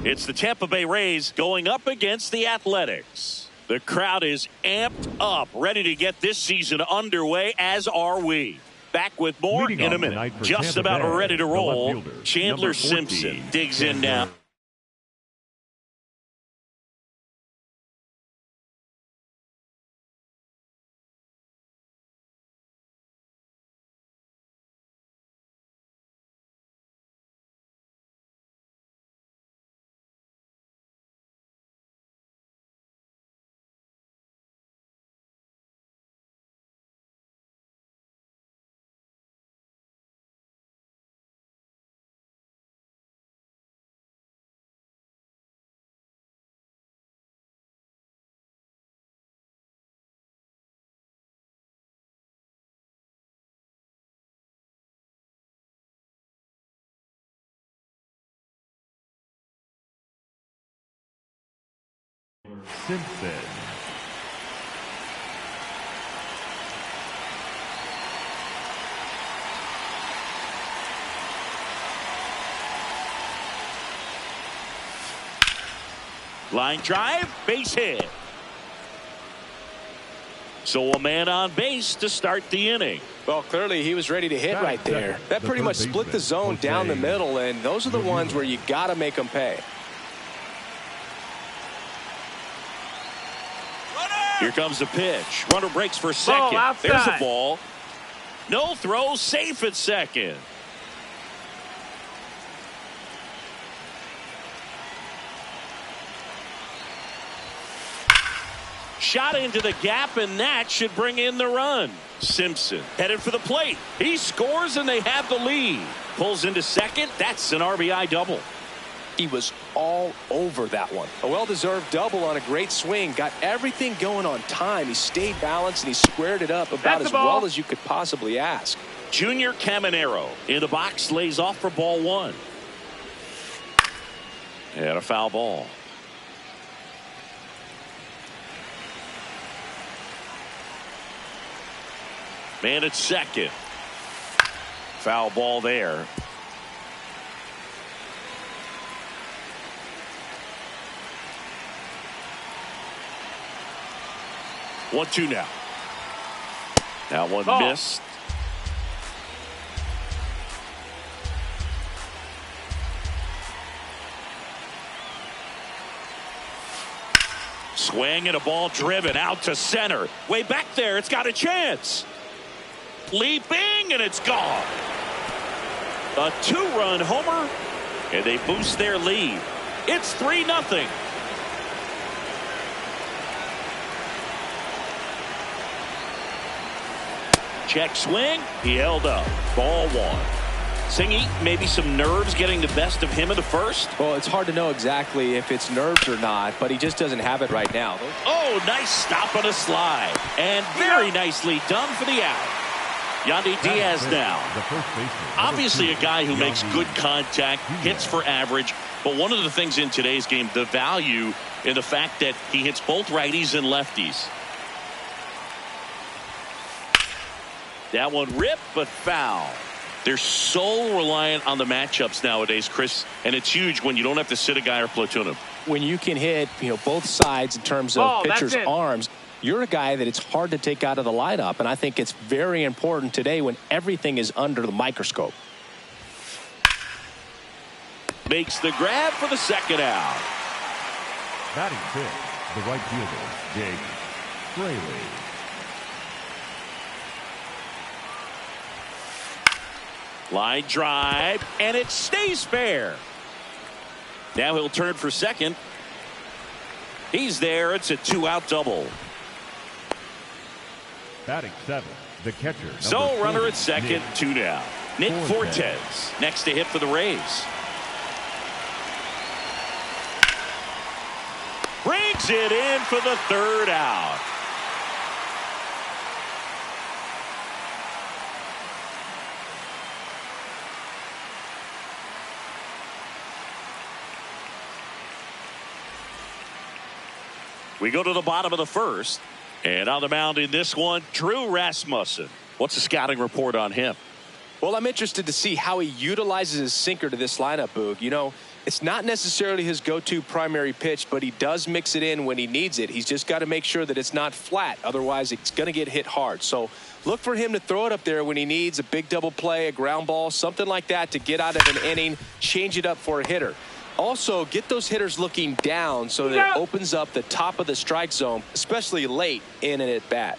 It's the Tampa Bay Rays going up against the Athletics. The crowd is amped up, ready to get this season underway, as are we. Back with more in a minute. Just about ready to roll. Chandler Simpson digs in now. Simpson. Line drive, base hit. So a man on base to start the inning. Well, clearly he was ready to hit right there. That pretty much split the zone down the middle, and those are the ones where you got to make them pay. Here comes the pitch. Runner breaks for second. There's a ball. No throw, safe at second. Shot into the gap, and that should bring in the run. Simpson headed for the plate. He scores, and they have the lead. Pulls into second. That's an RBI double. He was all over that one. A well-deserved double on a great swing. Got everything going on time. He stayed balanced, and he squared it up about as well as you could possibly ask. Junior Caminero in the box, lays off for ball one. And a foul ball. Man at second. Foul ball there. One-two now. That one missed. Swing and a ball driven out to center. Way back there. It's got a chance. Leaping, and it's gone. A two-run homer, and they boost their lead. It's 3-0. Check swing. He held up. Ball one. Singy, maybe some nerves getting the best of him in the first. Well, it's hard to know exactly if it's nerves or not, but he just doesn't have it right now. Oh, nice stop on a slide. And very nicely done for the out. Yandy Diaz now. Obviously a guy who makes good contact, hits for average. But one of the things in today's game, the value in the fact that he hits both righties and lefties. That one ripped, but foul. They're so reliant on the matchups nowadays, Chris, and it's huge when you don't have to sit a guy or platoon him. When you can hit, both sides in terms of pitchers' arms, you're a guy that it's hard to take out of the lineup, and I think it's very important today when everything is under the microscope. Makes the grab for the second out. Batting fifth, the right fielder, Jake Fraley. Line drive, and it stays fair. Now he'll turn for second. He's there. It's a two-out double. Batting seventh, the catcher. So runner at second, two down. Nick Fortes next to hit for the Rays. Brings it in for the third out. We go to the bottom of the first. And on the mound in this one, Drew Rasmussen. What's the scouting report on him? Well, I'm interested to see how he utilizes his sinker to this lineup, Boog. It's not necessarily his go-to primary pitch, but he does mix it in when he needs it. He's just got to make sure that it's not flat. Otherwise, it's going to get hit hard. So look for him to throw it up there when he needs a big double play, a ground ball, something like that to get out of an inning, change it up for a hitter. Also, get those hitters looking down so that it opens up the top of the strike zone, especially late in an at-bat.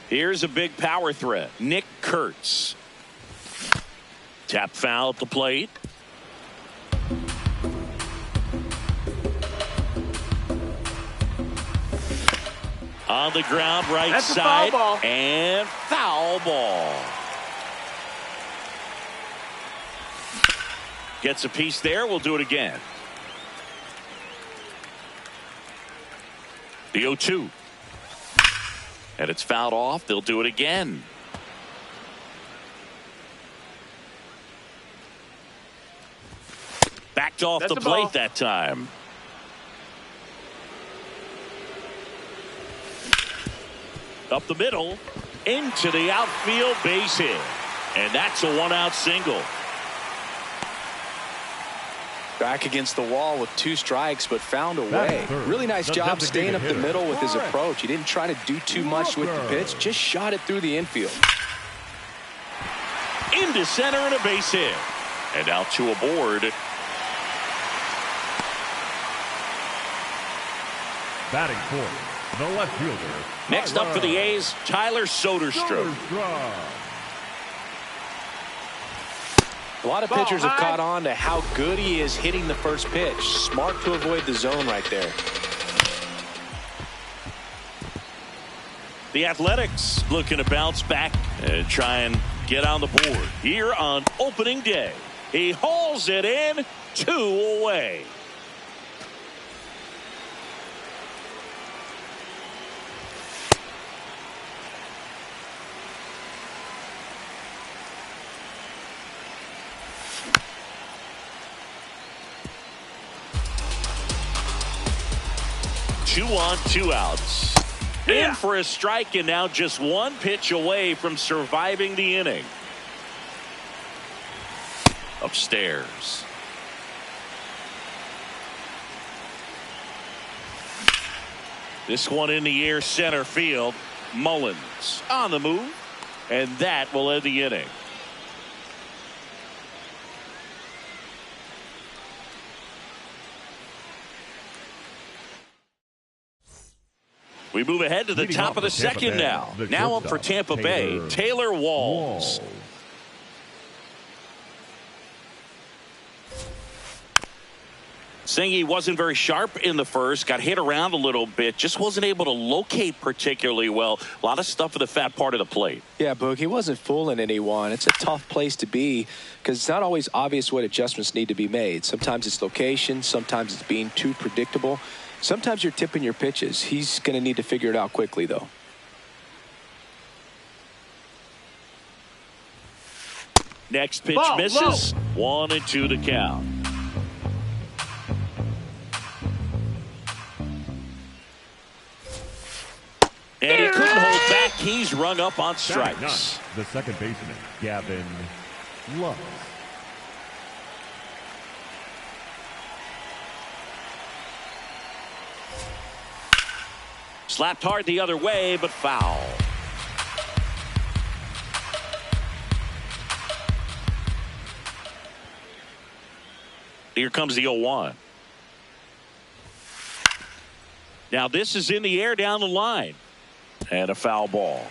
Here's a big power threat. Nick Kurtz. Tap foul at the plate. On the ground, right That's side. a foul ball. And foul ball. Gets a piece there. We'll do it again. The 0-2. And it's fouled off. They'll do it again. Backed off the plate that time. Up the middle, into the outfield, base hit. And that's a one-out single. Back against the wall with 2 strikes, but found a way. Really nice job staying up the middle with his approach. He didn't try to do too much with the pitch, just shot it through the infield. Into center and a base hit. And now 2 aboard. Batting fourth, the left fielder. Next up for the A's, Tyler Soderstrom. A lot of pitchers have caught on to how good he is hitting the first pitch. Smart to avoid the zone right there. The Athletics looking to bounce back and try and get on the board here on opening day. He hauls it in, 2 away. Two on, 2 outs. In for a strike, and now just 1 pitch away from surviving the inning. Upstairs. This one in the air, center field. Mullins on the move, and that will end the inning. We move ahead to the top of the second now. Now up for Tampa Bay, Taylor Walls. Saying he wasn't very sharp in the first, got hit around a little bit, just wasn't able to locate particularly well. A lot of stuff at the fat part of the plate. Yeah, Boog, he wasn't fooling anyone. It's a tough place to be because it's not always obvious what adjustments need to be made. Sometimes it's location, sometimes it's being too predictable. Sometimes you're tipping your pitches. He's going to need to figure it out quickly, though. Next pitch misses. 1-2 the count. And he couldn't hold back. He's rung up on strikes. The second baseman, Gavin Lux. Slapped hard the other way, but foul. Here comes the 0-1. Now this is in the air down the line. And a foul ball.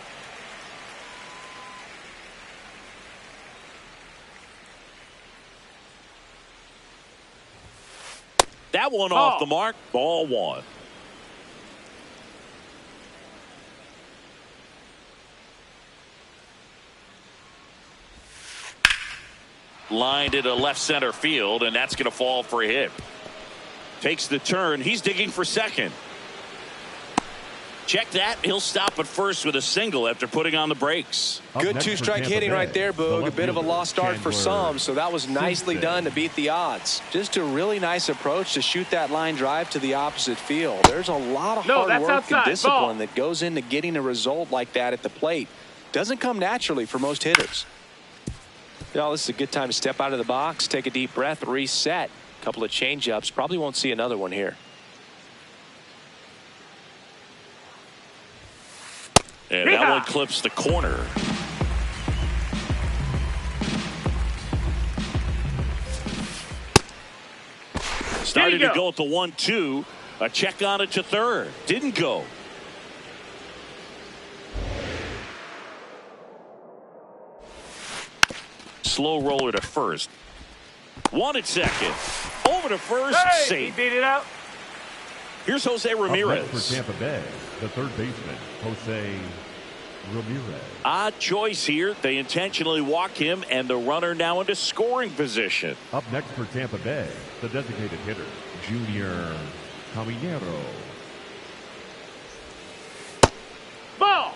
That one off the mark. Ball 1. Lined into left center field, and that's going to fall for a hit. Takes the turn. He's digging for second. Check that. He'll stop at first with a single after putting on the brakes. Good 2-strike hitting right there, Boog. A bit of a lost start for some, so that was nicely done to beat the odds. Just a really nice approach to shoot that line drive to the opposite field. There's a lot of hard work and discipline that goes into getting a result like that at the plate. Doesn't come naturally for most hitters. Well, this is a good time to step out of the box, take a deep breath, reset. A couple of change-ups. Probably won't see another one here. And that one clips the corner. Started to go at the 1-2. A check on it to third. Didn't go. Slow roller to first. One at second. Over to first. Hey, safe. he beat it out. Here's Jose Ramirez. Up next for Tampa Bay, the third baseman, Jose Ramirez. Odd choice here. They intentionally walk him, and the runner now into scoring position. Up next for Tampa Bay, the designated hitter, Junior Caminero. Ball.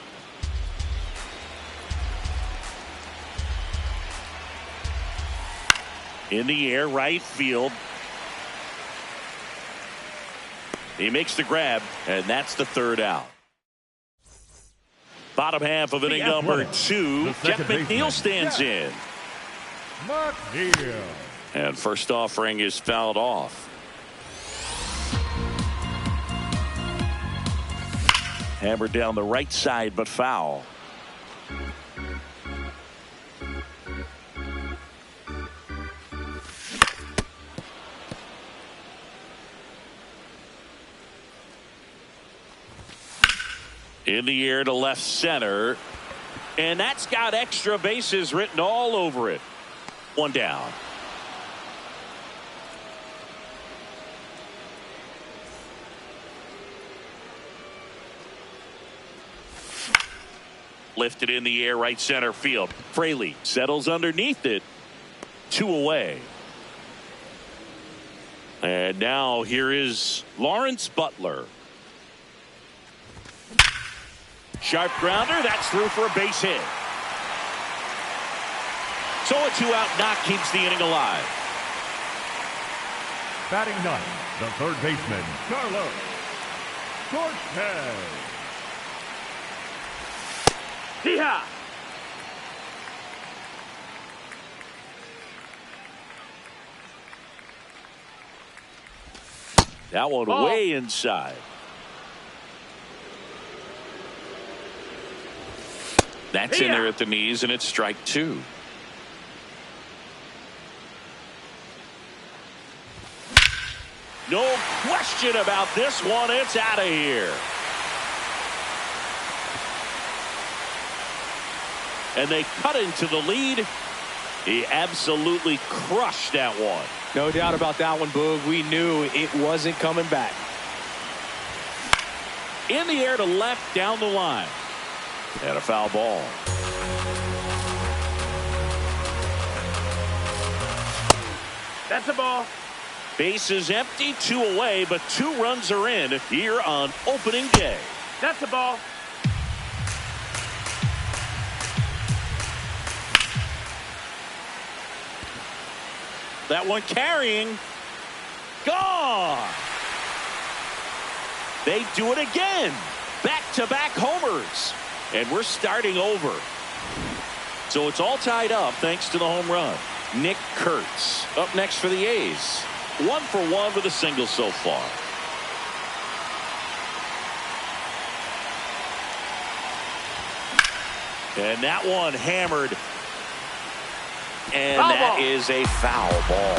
In the air, right field. He makes the grab, and that's the third out. Bottom half of inning number 2. Jeff McNeil stands in. McNeil. And first offering is fouled off. Hammered down the right side, but foul. In the air to left center. And that's got extra bases written all over it. One down. Lifted in the air, right center field. Fraley settles underneath it. 2 away. And now here is Lawrence Butler. Sharp grounder. That's through for a base hit. So a 2-out knock keeps the inning alive. Batting ninth, the third baseman, Carlos Cortez. Hee-haw. That one way inside. That's in there at the knees, and it's strike 2. No question about this one. It's out of here. And they cut into the lead. He absolutely crushed that one. No doubt about that one, Boog. We knew it wasn't coming back. In the air to left down the line. And a foul ball. That's a ball. Base is empty, 2 away, but 2 runs are in here on opening day. That's a ball. That one carrying. Gone. They do it again. Back-to-back homers. And we're starting over. So it's all tied up thanks to the home run. Nick Kurtz up next for the A's. 1 for 1 with a single so far. And that one hammered. And foul that ball. is a foul ball.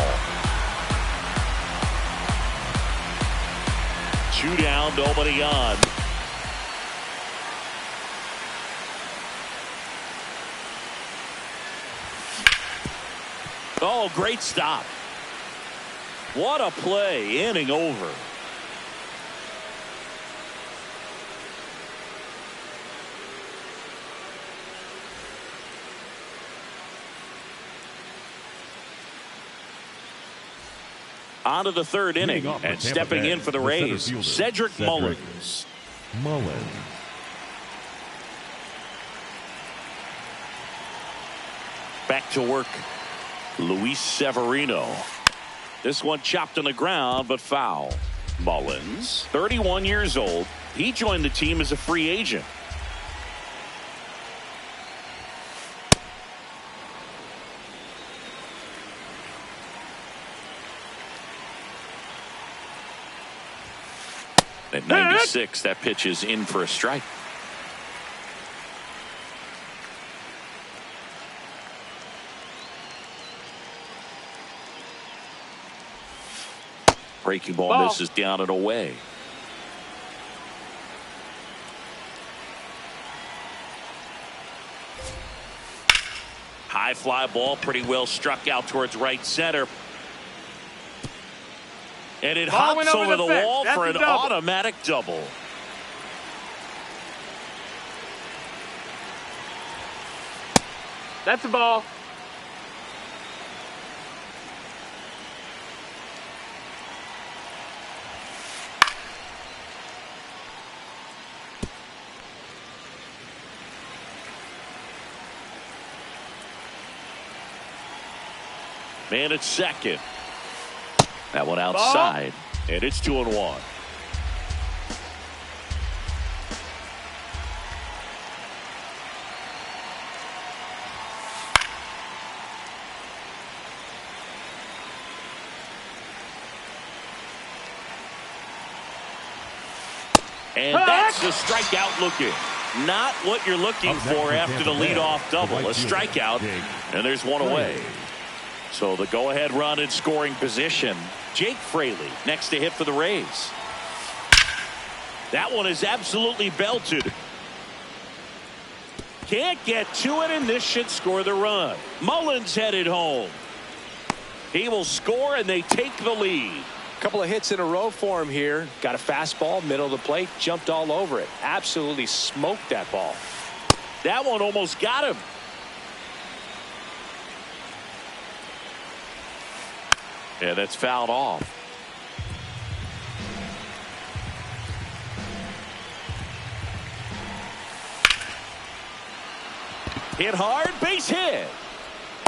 2 down, nobody on. Oh, great stop. What a play. Inning over. On to the third inning, and stepping in for the Rays, Cedric Mullins. Back to work, Luis Severino. This one chopped on the ground, but foul. Mullins, 31 years old. He joined the team as a free agent. At 96, that pitch is in for a strike. Breaking ball misses down and away. High fly ball, pretty well struck out towards right center. And it hops over the wall for an automatic double. That's a ball. Man at second. That one outside. And it's 2-1. And that's the strikeout looking. Not what you're looking for after the leadoff double. A strikeout, and there's one away. So the go-ahead run in scoring position. Jake Fraley next to hit for the Rays. That one is absolutely belted. Can't get to it, and this should score the run. Mullins headed home. He will score, and they take the lead. Couple of hits in a row for him here. Got a fastball, middle of the plate, jumped all over it. Absolutely smoked that ball. That one almost got him. Yeah, that's fouled off. Hit hard, base hit.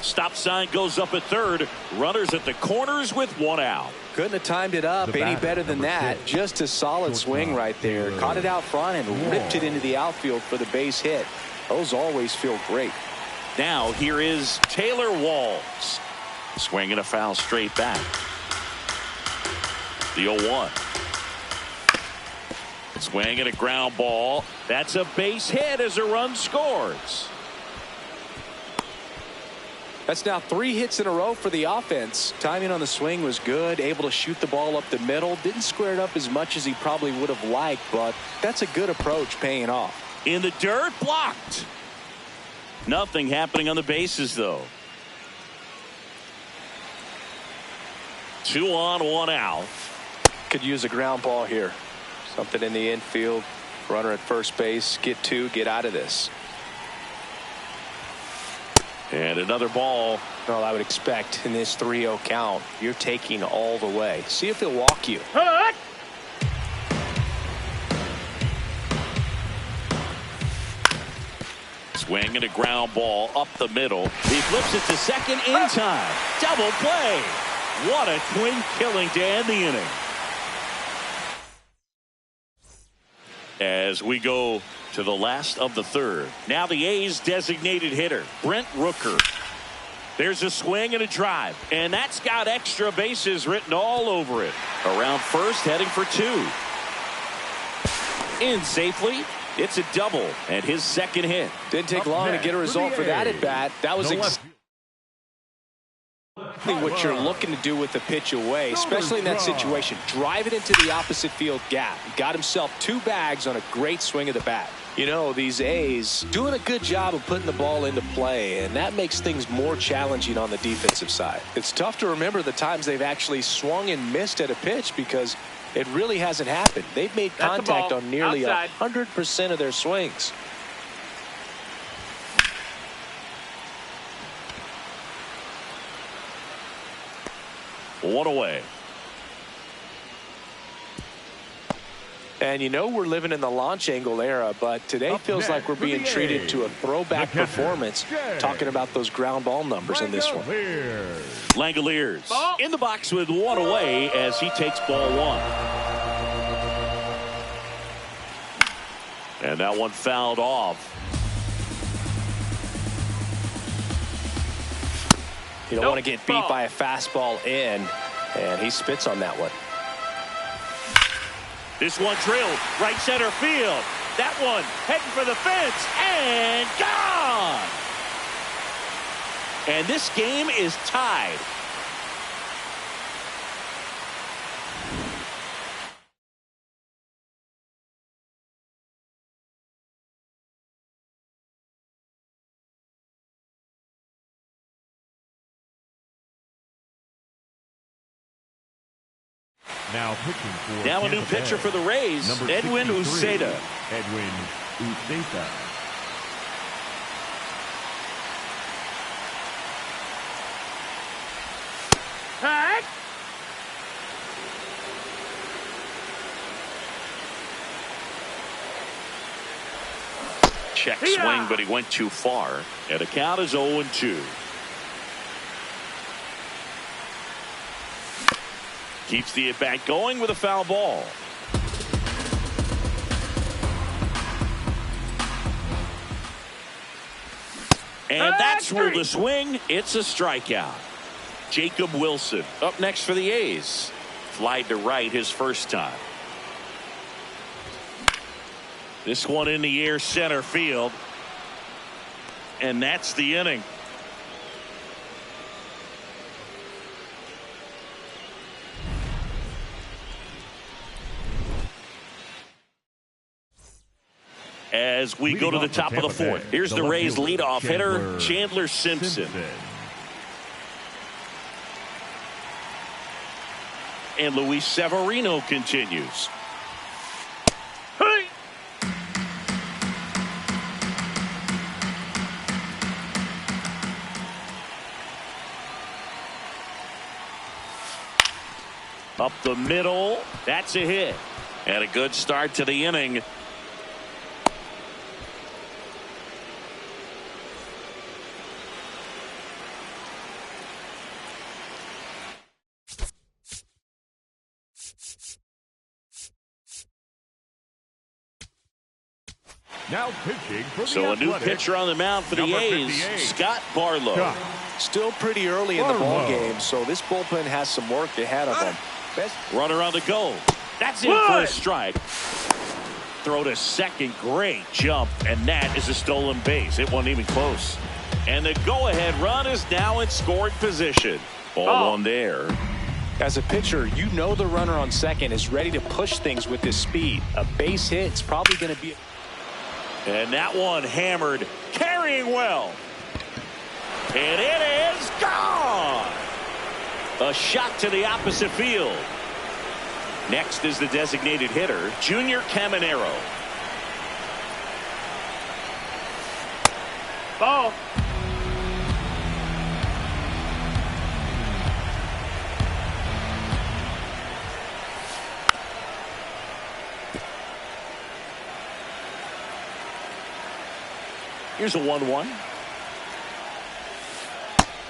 Stop sign goes up at third. Runners at the corners with one out. Couldn't have timed it up any better than that. Just a solid swing right there. Caught it out front and ripped it into the outfield for the base hit. Those always feel great. Now here is Taylor Walls. Swinging a foul straight back. The 0-1. Swinging a ground ball. That's a base hit as a run scores. That's now 3 hits in a row for the offense. Timing on the swing was good. Able to shoot the ball up the middle. Didn't square it up as much as he probably would have liked, but that's a good approach paying off. In the dirt, blocked. Nothing happening on the bases, though. 2 on, 1 out. Could use a ground ball here. Something in the infield. Runner at first base. Get 2. Get out of this. And another ball. Well, I would expect in this 3-0 count, you're taking all the way. See if he'll walk you. Hut! Swinging a ground ball up the middle. He flips it to second in time. Double play. What a twin killing to end the inning. As we go to the last of the third. Now the A's designated hitter, Brent Rooker. There's a swing and a drive, and that's got extra bases written all over it. Around first, heading for 2. In safely. It's a double, and his second hit. Didn't take long to get a result for that at bat. That was exactly what you're looking to do with the pitch away, especially in that situation. Drive it into the opposite field gap. He got himself 2 bags on a great swing of the bat. You know, these A's doing a good job of putting the ball into play, and that makes things more challenging on the defensive side. It's tough to remember the times they've actually swung and missed at a pitch because it really hasn't happened. They've made contact on nearly 100% of their swings. One away. And you know we're living in the launch angle era, but today feels like we're being treated to a throwback performance, talking about those ground ball numbers in this one. Langoliers in the box with 1 away as he takes ball 1. And that one fouled off. You don't want to get beat by a fastball in, and he spits on that one. This one drilled right center field. That one heading for the fence and gone. And this game is tied. Now pitching for Now a new Tampa pitcher Bay. for the Rays, Number Edwin 63, Uceta. Edwin Uceta. Hey! Check swing, but he went too far. And the count is 0-2. Keeps the at-bat going with a foul ball. And that's ruled a swing. It's a strikeout. Jacob Wilson up next for the A's. Flied to right his first time. This one in the air center field. And that's the inning. As we go to the top of the fourth. Here's the Rays leadoff hitter, Chandler Simpson. And Luis Severino continues. Hey! Up the middle. That's a hit. And a good start to the inning. Now pitching for the So a new Athletics, pitcher on the mound for the number A's, 58, Scott Barlow. Scott Still pretty early in the ball Barlow. game, so this bullpen has some work ahead of them. Runner on the go. That's in for a strike. Throw to second. Great jump. And that is a stolen base. It wasn't even close. And the go-ahead run is now in scoring position. Ball one there. As a pitcher, you know the runner on second is ready to push things with his speed. A base hit is probably going to be... And that one hammered, carrying well. And it is gone. A shot to the opposite field. Next is the designated hitter, Junior Caminero. Ball. Here's a 1-1.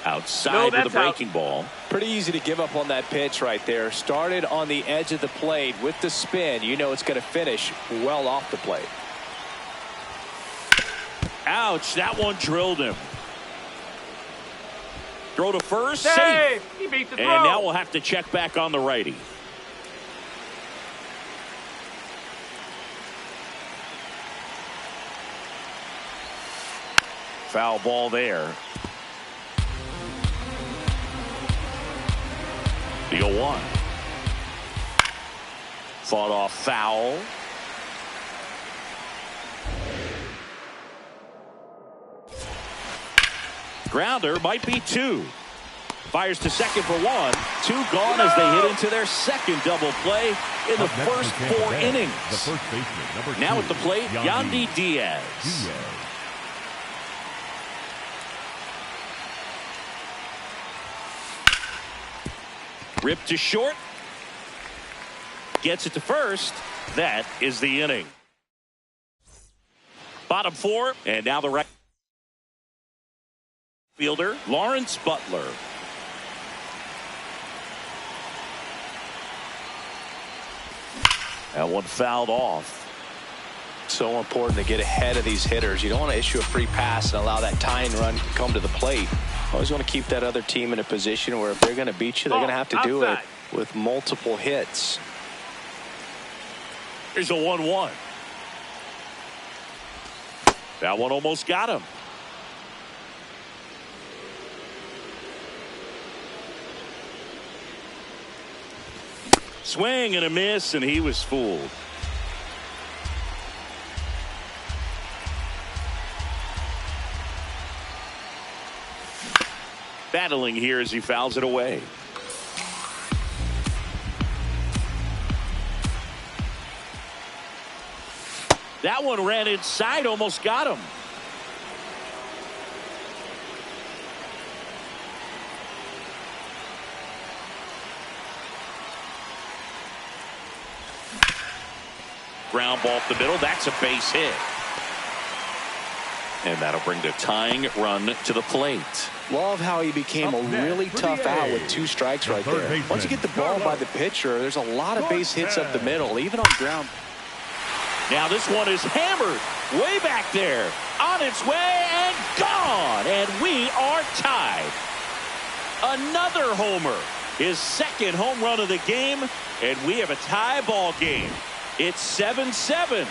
Outside with a breaking ball. Pretty easy to give up on that pitch right there. Started on the edge of the plate with the spin. You know it's going to finish well off the plate. Ouch, that one drilled him. Throw to first, Safe. safe. He beat the And throw. now we'll have to check back on the righty. Foul ball there. The 0-1. Fought off foul. Grounder might be two. Fires to second for one. Two gone as they hit into their second double play in the Up next first for Tampa 4 Bay, innings. The first baseman, number Now 2, at the plate, Yandy Diaz. Ripped to short. Gets it to first. That is the inning. Bottom 4, and now the right fielder, Lawrence Butler. That one fouled off. So important to get ahead of these hitters. You don't want to issue a free pass and allow that tying run to come to the plate. Always want to keep that other team in a position where if they're going to beat you, they're going to have to do it with multiple hits. Here's a 1-1. That one almost got him. Swing and a miss, and he was fooled. Battling here as he fouls it away. That one ran inside, almost got him. Ground ball up the middle. That's a base hit. And that'll bring the tying run to the plate. Love how he became a really tough out with 2 strikes right there. Once you get the ball by the pitcher, there's a lot of base hits up the middle, even on ground. Now this one is hammered way back there. On its way and gone. And we are tied. Another homer. His second home run of the game. And we have a tie ball game. It's 7-7.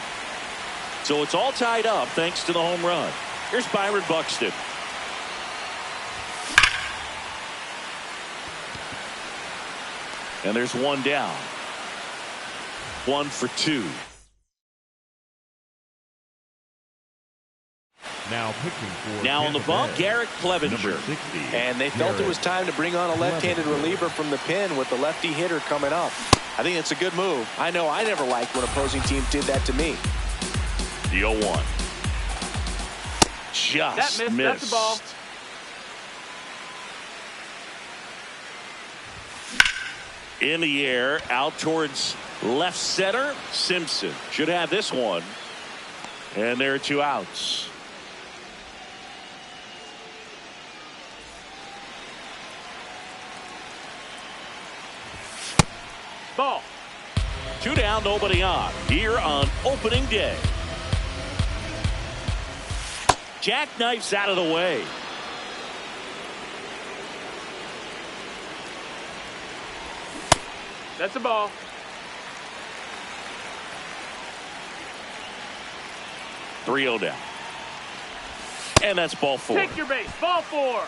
So it's all tied up thanks to the home run. Here's Byron Buxton. And there's one down. 1 for 2. Now pitching for Now on the bump, Garrett Clevenger. And they felt it was time to bring on a left-handed reliever from the pen with the lefty hitter coming up. I think it's a good move. I know I never liked when opposing teams did that to me. The 0-1. Just missed. That's the ball. In the air, out towards left center. Simpson should have this one. And there are 2 outs. Ball. 2 down, nobody on. Here on opening day. Jackknife's out of the way. That's a ball. 3-0 down. And that's ball 4. Take your base. Ball 4.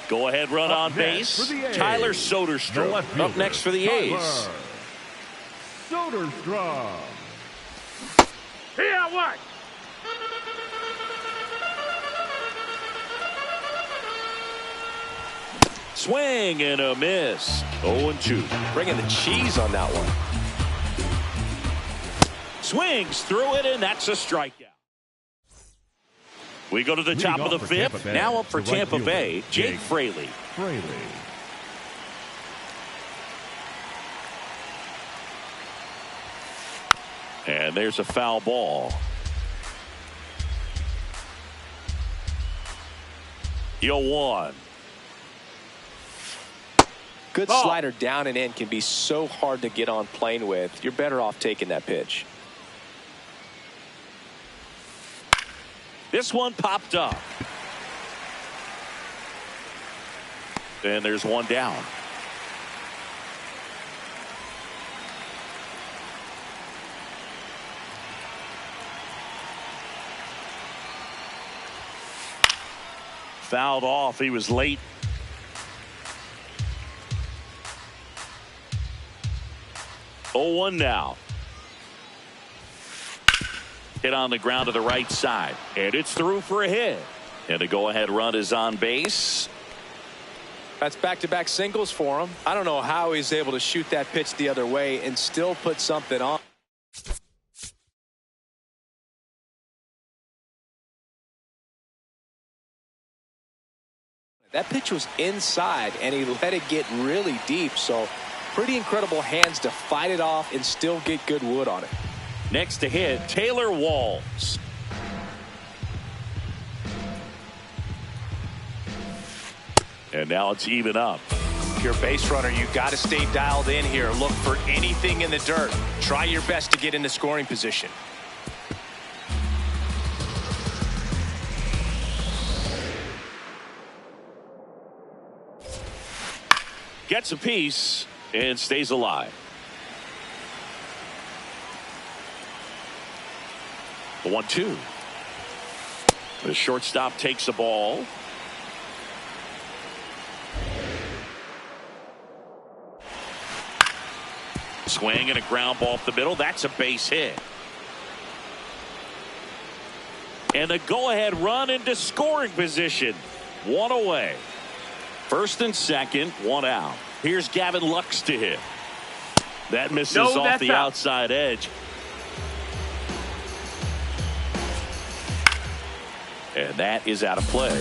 Go ahead run on base. Tyler Soderstrom up next for the A's. Soderstrom. Here, what? Swing and a miss. 0-2. Bringing the cheese on that one. Swings through it, and that's a strikeout. We go to the top of the 5th. Now up for Tampa Bay, Jake Fraley. And there's a foul ball. The 0-1. Good slider down and in can be so hard to get on plane with. You're better off taking that pitch. This one popped up. And there's one down. Fouled off. He was late. Oh, 1 now. Hit on the ground to the right side. And it's through for a hit. And the go-ahead run is on base. That's back-to-back singles for him. I don't know how he's able to shoot that pitch the other way and still put something on. That pitch was inside, and he let it get really deep. So pretty incredible hands to fight it off and still get good wood on it. Next to hit, Taylor Walls. And now it's even up. If you're a base runner, you got to stay dialed in here. Look for anything in the dirt. Try your best to get into scoring position. Gets a piece and stays alive. The 1-2. The shortstop takes the ball. Swing and a ground ball up the middle. That's a base hit. And a go-ahead run into scoring position. One away. First and second, one out. Here's Gavin Lux to hit. That misses off the outside edge. And that is out of play.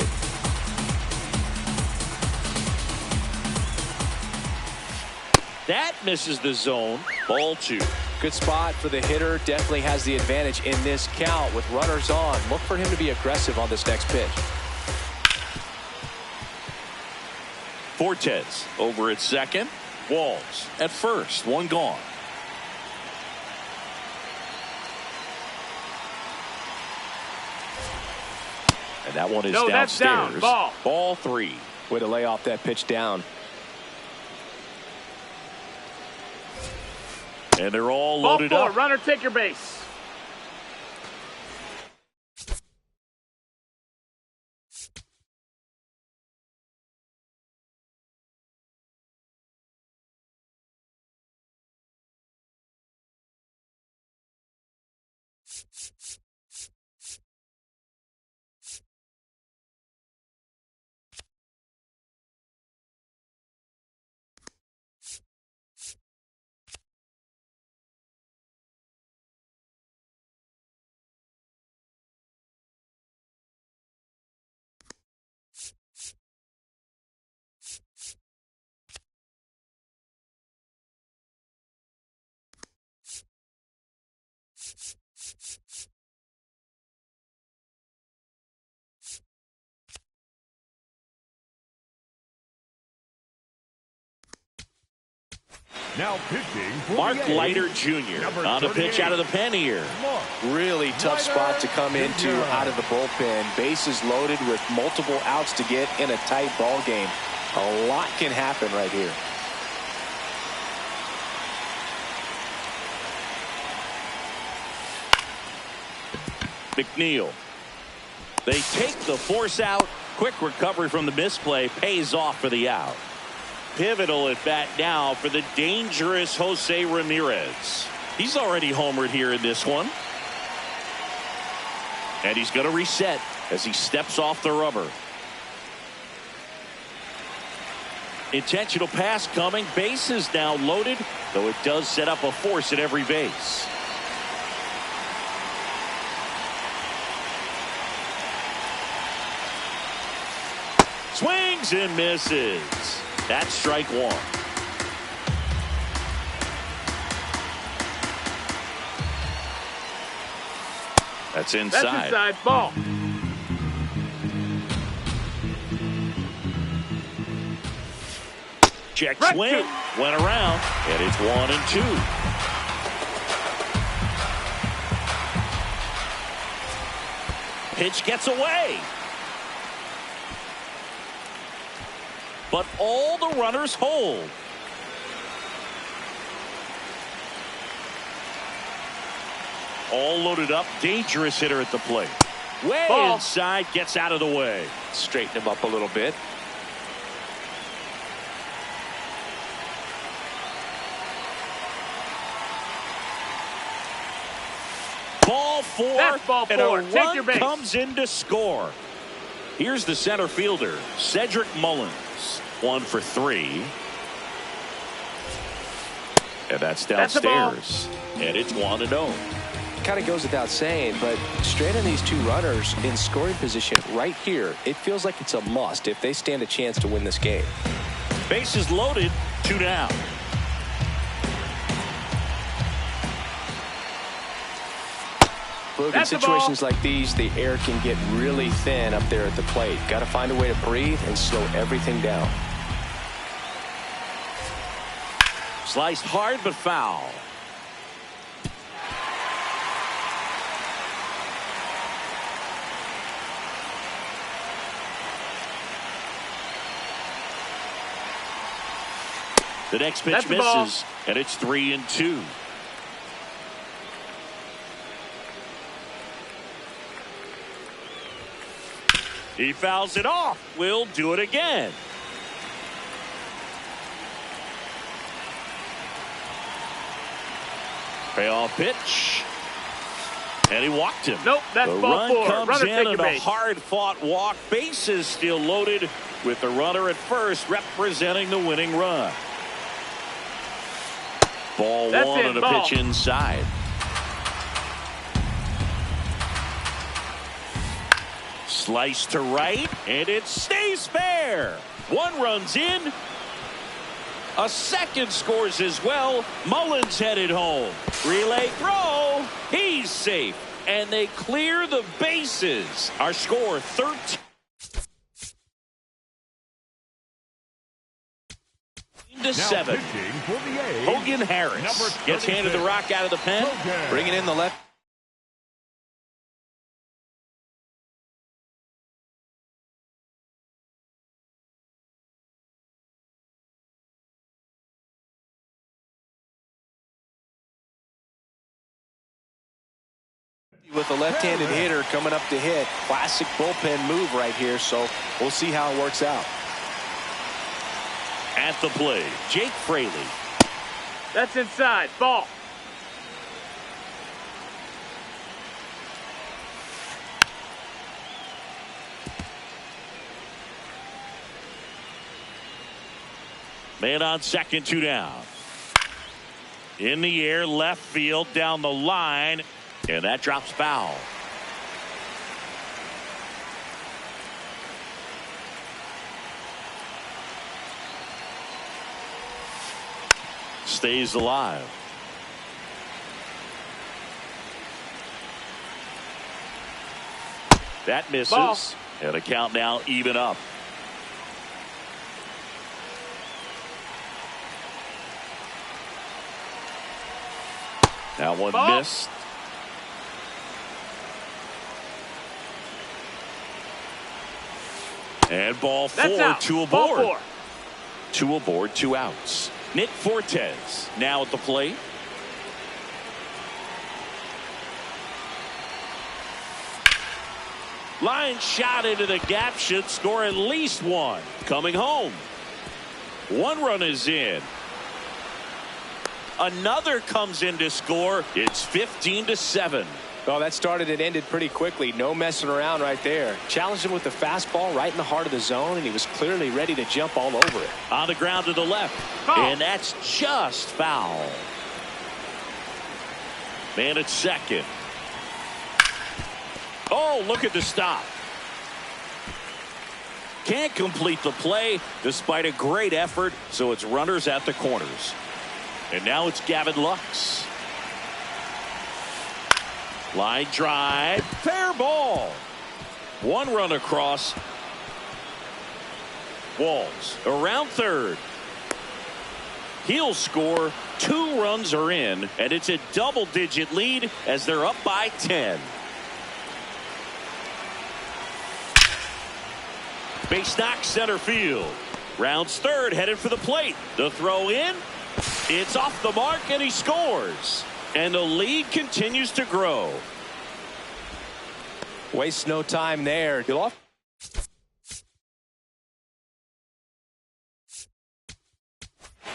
That misses the zone. Ball 2. Good spot for the hitter. Definitely has the advantage in this count with runners on. Look for him to be aggressive on this next pitch. Fortes over at second. Walls at first. One gone. And that one is downstairs. Down. Ball 3. Way to lay off that pitch down. And they're all Ball loaded 4. up. Runner, take your base. Now pitching for Mark the Leiter A's, Jr. number on a pitch 38. out of the pen here. Really tough spot to come into out of the bullpen. Bases loaded with multiple outs to get in a tight ball game. A lot can happen right here. McNeil. They take the force out. Quick recovery from the misplay pays off for the out. Pivotal at bat now for the dangerous Jose Ramirez. He's already homered here in this one. And he's going to reset as he steps off the rubber. Intentional pass coming. Bases now loaded, though it does set up a force at every base. Swings and misses. That's strike 1. That's inside. That's inside. Ball. Check swing. Went around. And it's 1-2. Pitch gets away. But all the runners hold. All loaded up. Dangerous hitter at the plate. Way Ball. inside. Gets out of the way. Straighten him up a little bit. Ball 4. That's ball 4. And a Take run your base. comes in to score. Here's the center fielder, Cedric Mullins. 1 for 3. And that's downstairs. And it's 1-0. Kind of goes without saying, but straight on these two runners in scoring position right here, it feels like it's a must if they stand a chance to win this game. Bases loaded. 2 down. Look, in situations like these, the air can get really thin up there at the plate. Got to find a way to breathe and slow everything down. Sliced hard but foul. The next pitch misses, and it's 3-2. He fouls it off. We'll do it again. Payoff pitch. And he walked him. Nope, that's the ball run four. comes Runner in take and your a base. hard-fought walk. Bases still loaded with the runner at first representing the winning run. Ball That's one it, and a ball. pitch inside. Slice to right, and it stays fair. One runs in. A second scores as well. Mullins headed home. Relay throw. He's safe. And they clear the bases. Our score 13-7. Hogan Harris gets handed the rock out of the pen. Bringing in the left. With a left-handed hitter coming up to hit. Classic bullpen move right here, so we'll see how it works out. At the plate, Jake Fraley. That's inside. Ball. Man on second, 2 down. In the air, left field, down the line, and that drops foul. Stays alive. That misses. Ball. And a count now even up. That one Ball. missed. And ball That's 4, out. 2 Ball aboard. 4. 2 aboard, 2 outs. Nick Fortes now at the plate. Line shot into the gap, should score at least 1. Coming home. 1 run is in. Another comes in to score. It's 15-7. Well, that started and ended pretty quickly. No messing around right there. Challenged him with the fastball right in the heart of the zone, and he was clearly ready to jump all over it. On the ground to the left. Foul. And that's just foul. Man at second. Oh, look at the stop. Can't complete the play despite a great effort, so it's runners at the corners. And now it's Gavin Lux. Line drive, fair ball. 1 run across. Walls around third. He'll score. 2 runs are in, and it's a double-digit lead as they're up by 10. Base knock center field. Rounds third, headed for the plate. The throw in. It's off the mark, and he scores. And the lead continues to grow. Waste no time there. You'll off.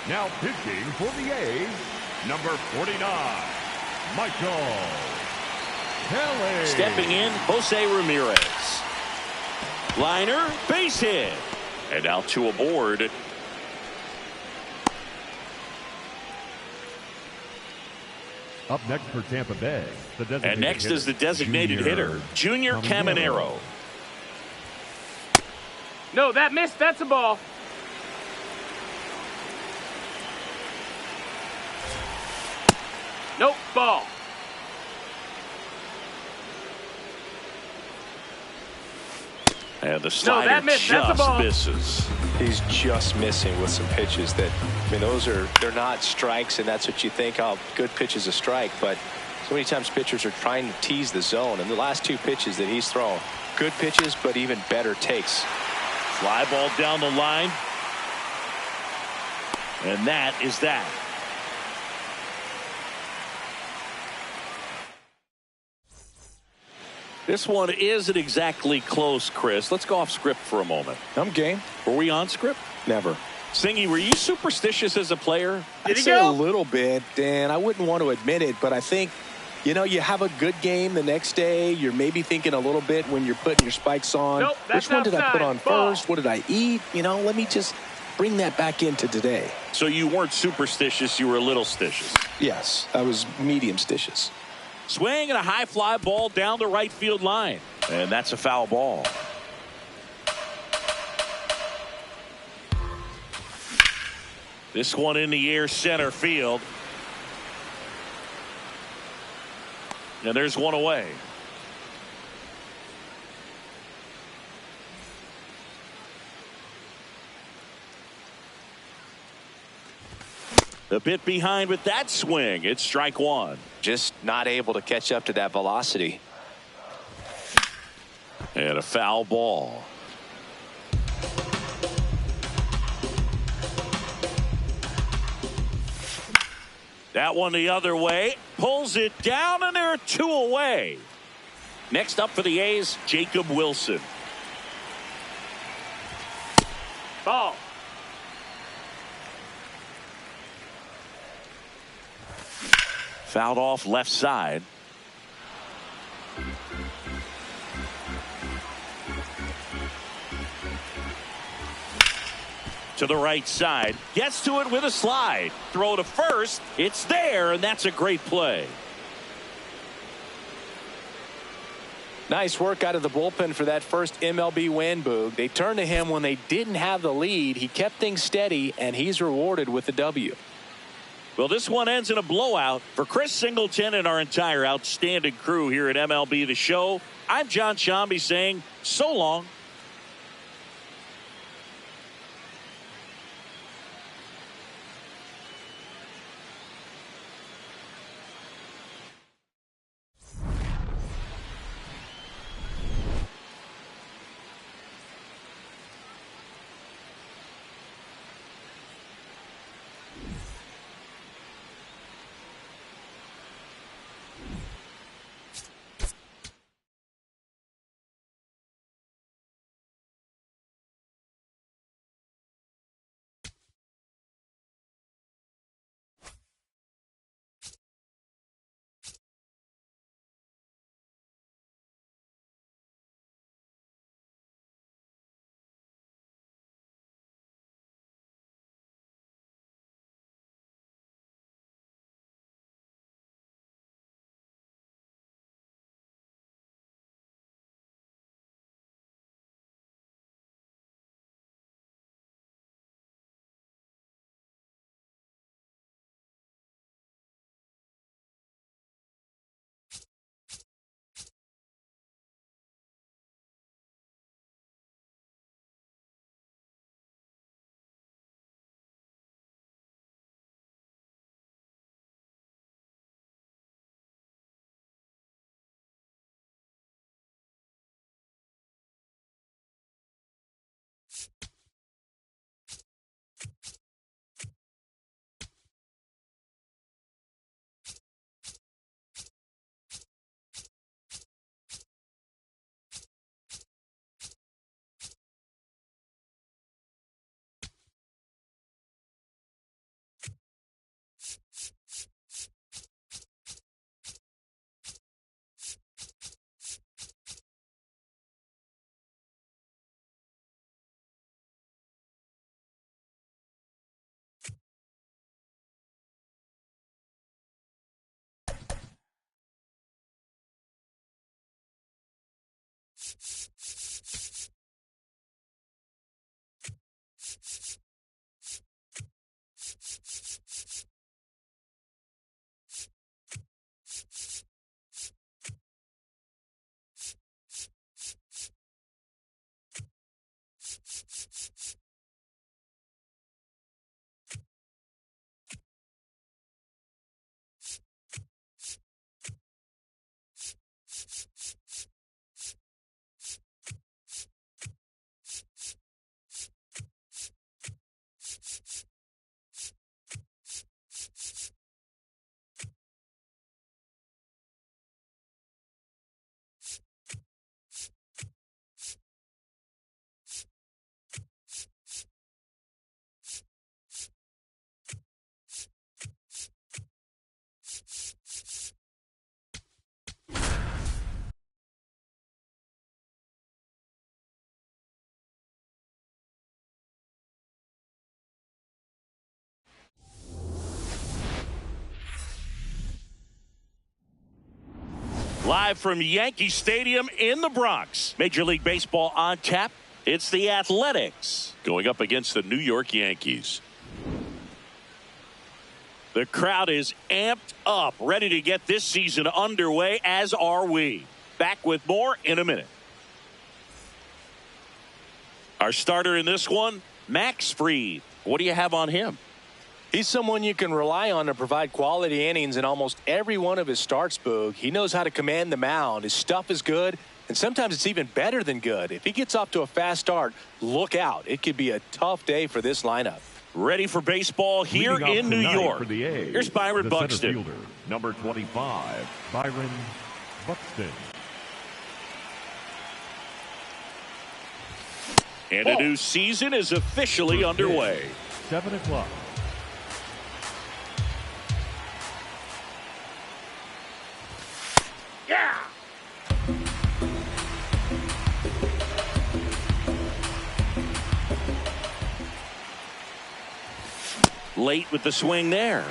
Now pitching for the A's, number 49, Michael Kelly. Stepping in, Jose Ramirez. Liner, base hit. And now 2 aboard. Up next for Tampa Bay, the designated And next hitter, is the designated hitter, Junior Caminero. No, that missed. That's a ball. Nope. Ball. And the slider that missed. That's a just ball. misses. He's just missing with some pitches that, I mean, they're not strikes, and that's what you think, oh, good pitch is a strike, but so many times pitchers are trying to tease the zone, and the last 2 pitches that he's thrown, good pitches, but even better takes. Fly ball down the line. And that is that. This one isn't exactly close, Chris. Let's go off script for a moment. I'm game. Were we on script? Never. Singy, were you superstitious as a player? I'd say a little bit, Dan. I wouldn't want to admit it, but I think, you know, you have a good game the next day. You're maybe thinking a little bit when you're putting your spikes on. Nope, which one did I put on Ball. first? What did I eat? You know, let me just bring that back into today. So you weren't superstitious, you were a little stitious. Yes, I was medium stitious. Swing and a high fly ball down the right field line. And that's a foul ball. This one in the air center field. And there's one away. A bit behind with that swing. It's strike one. Just not able to catch up to that velocity. And a foul ball. That one the other way. Pulls it down, and there are two away. Next up for the A's, Jacob Wilson. Ball. Fouled off left side. To the right side. Gets to it with a slide. Throw to first. It's there, and that's a great play. Nice work out of the bullpen for that first MLB win, Boog. They turned to him when they didn't have the lead. He kept things steady, and he's rewarded with the W. Well, this one ends in a blowout. For Chris Singleton and our entire outstanding crew here at MLB The Show, I'm John Shambi saying so long. Live from Yankee Stadium in the Bronx. Major League Baseball on tap. It's the Athletics going up against the New York Yankees. The crowd is amped up, ready to get this season underway, as are we. Back with more in a minute. Our starter in this one, Max Fried. What do you have on him? He's someone you can rely on to provide quality innings in almost every one of his starts, Boog. He knows how to command the mound. His stuff is good, and sometimes it's even better than good. If he gets off to a fast start, look out. It could be a tough day for this lineup. Ready for baseball here in New York. Here's Byron Buxton. Fielder, number 25, Byron Buxton. And a new season is officially underway. 7 o'clock. Yeah. Late with the swing there.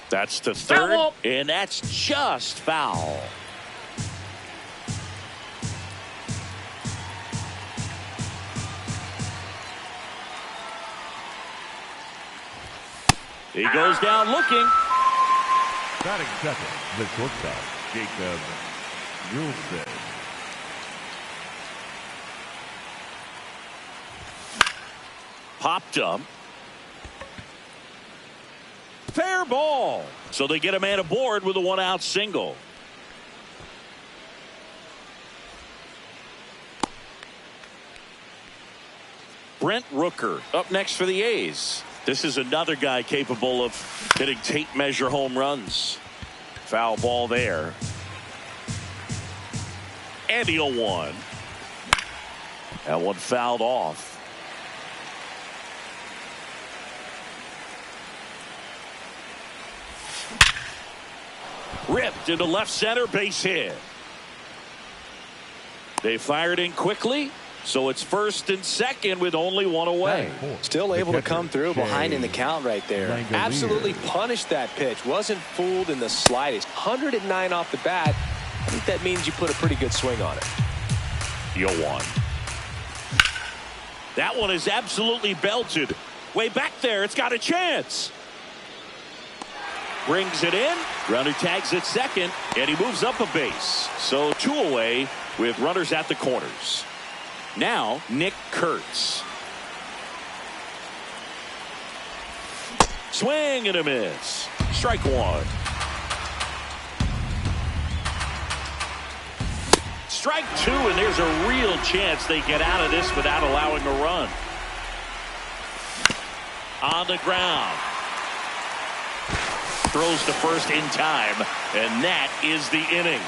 That's to third, Foul. and that's just foul. He goes down looking. Batting second, the shortstop, Jacob Nielsen. Popped up. Fair ball. So they get a man aboard with a one-out single. Brent Rooker up next for the A's. This is another guy capable of hitting tape measure home runs. Foul ball there. And the 0-1. That one fouled off. Ripped into left center, base hit. They fired in quickly, so it's first and second with only one away. Still able to come through behind in the count right there. Absolutely punished that pitch. Wasn't fooled in the slightest. 109 off the bat. I think that means you put a pretty good swing on it. The 0-1. That one is absolutely belted. Way back there, it's got a chance. Brings it in. Runner tags at second, and he moves up a base. So 2 away with runners at the corners. Now, Nick Kurtz. Swing and a miss. Strike one. Strike two, and there's a real chance they get out of this without allowing a run. On the ground. Throws to first in time, and that is the inning.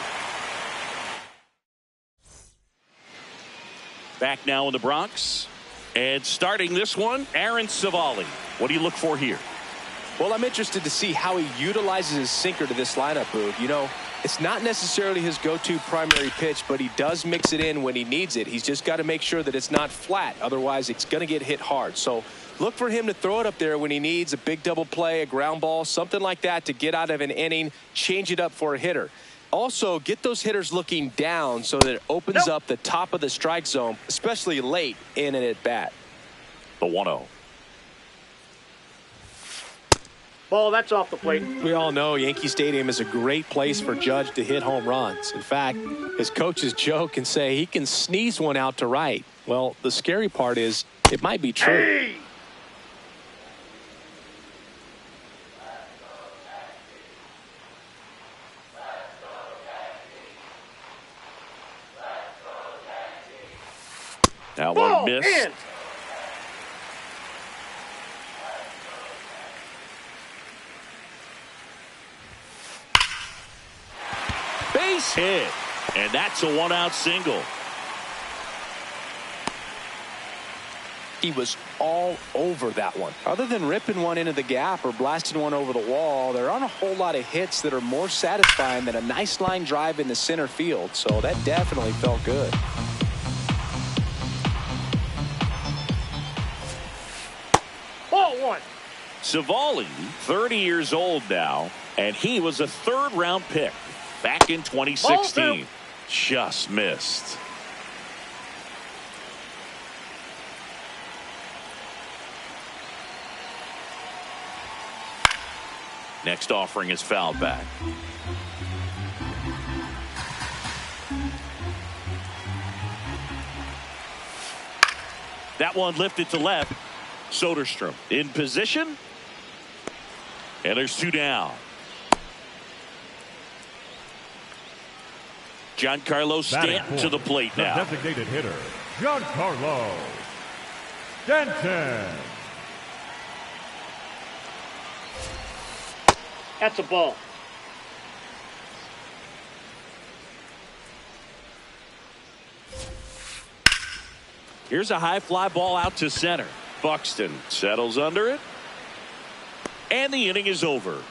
Back now in the Bronx, and starting this one, Aaron Savali. What do you look for here? Well, I'm interested to see how he utilizes his sinker to this lineup, Boog. You know, it's not necessarily his go-to primary pitch, but he does mix it in when he needs it. He's just got to make sure that it's not flat. Otherwise, it's going to get hit hard. So look for him to throw it up there when he needs a big double play, a ground ball, something like that to get out of an inning, change it up for a hitter. Also, get those hitters looking down so that it opens up the top of the strike zone, especially late in an at-bat. The 1-0. Ball, that's off the plate. We all know Yankee Stadium is a great place for Judge to hit home runs. In fact, his coaches joke and say he can sneeze one out to right. Well, the scary part is it might be true. Hey! That one missed. In. Base hit. And that's a one-out single. He was all over that one. Other than ripping one into the gap or blasting one over the wall, there aren't a whole lot of hits that are more satisfying than a nice line drive in the center field. So that definitely felt good. Ball one. Savali, 30 years old now, and he was a third-round pick back in 2016. Just missed. Next offering is fouled back. That one lifted to left. Soderstrom in position. And there's two down. Giancarlo Stanton to the plate now. The designated hitter, Giancarlo Stanton. That's a ball. Here's a high fly ball out to center. Buxton settles under it. And the inning is over.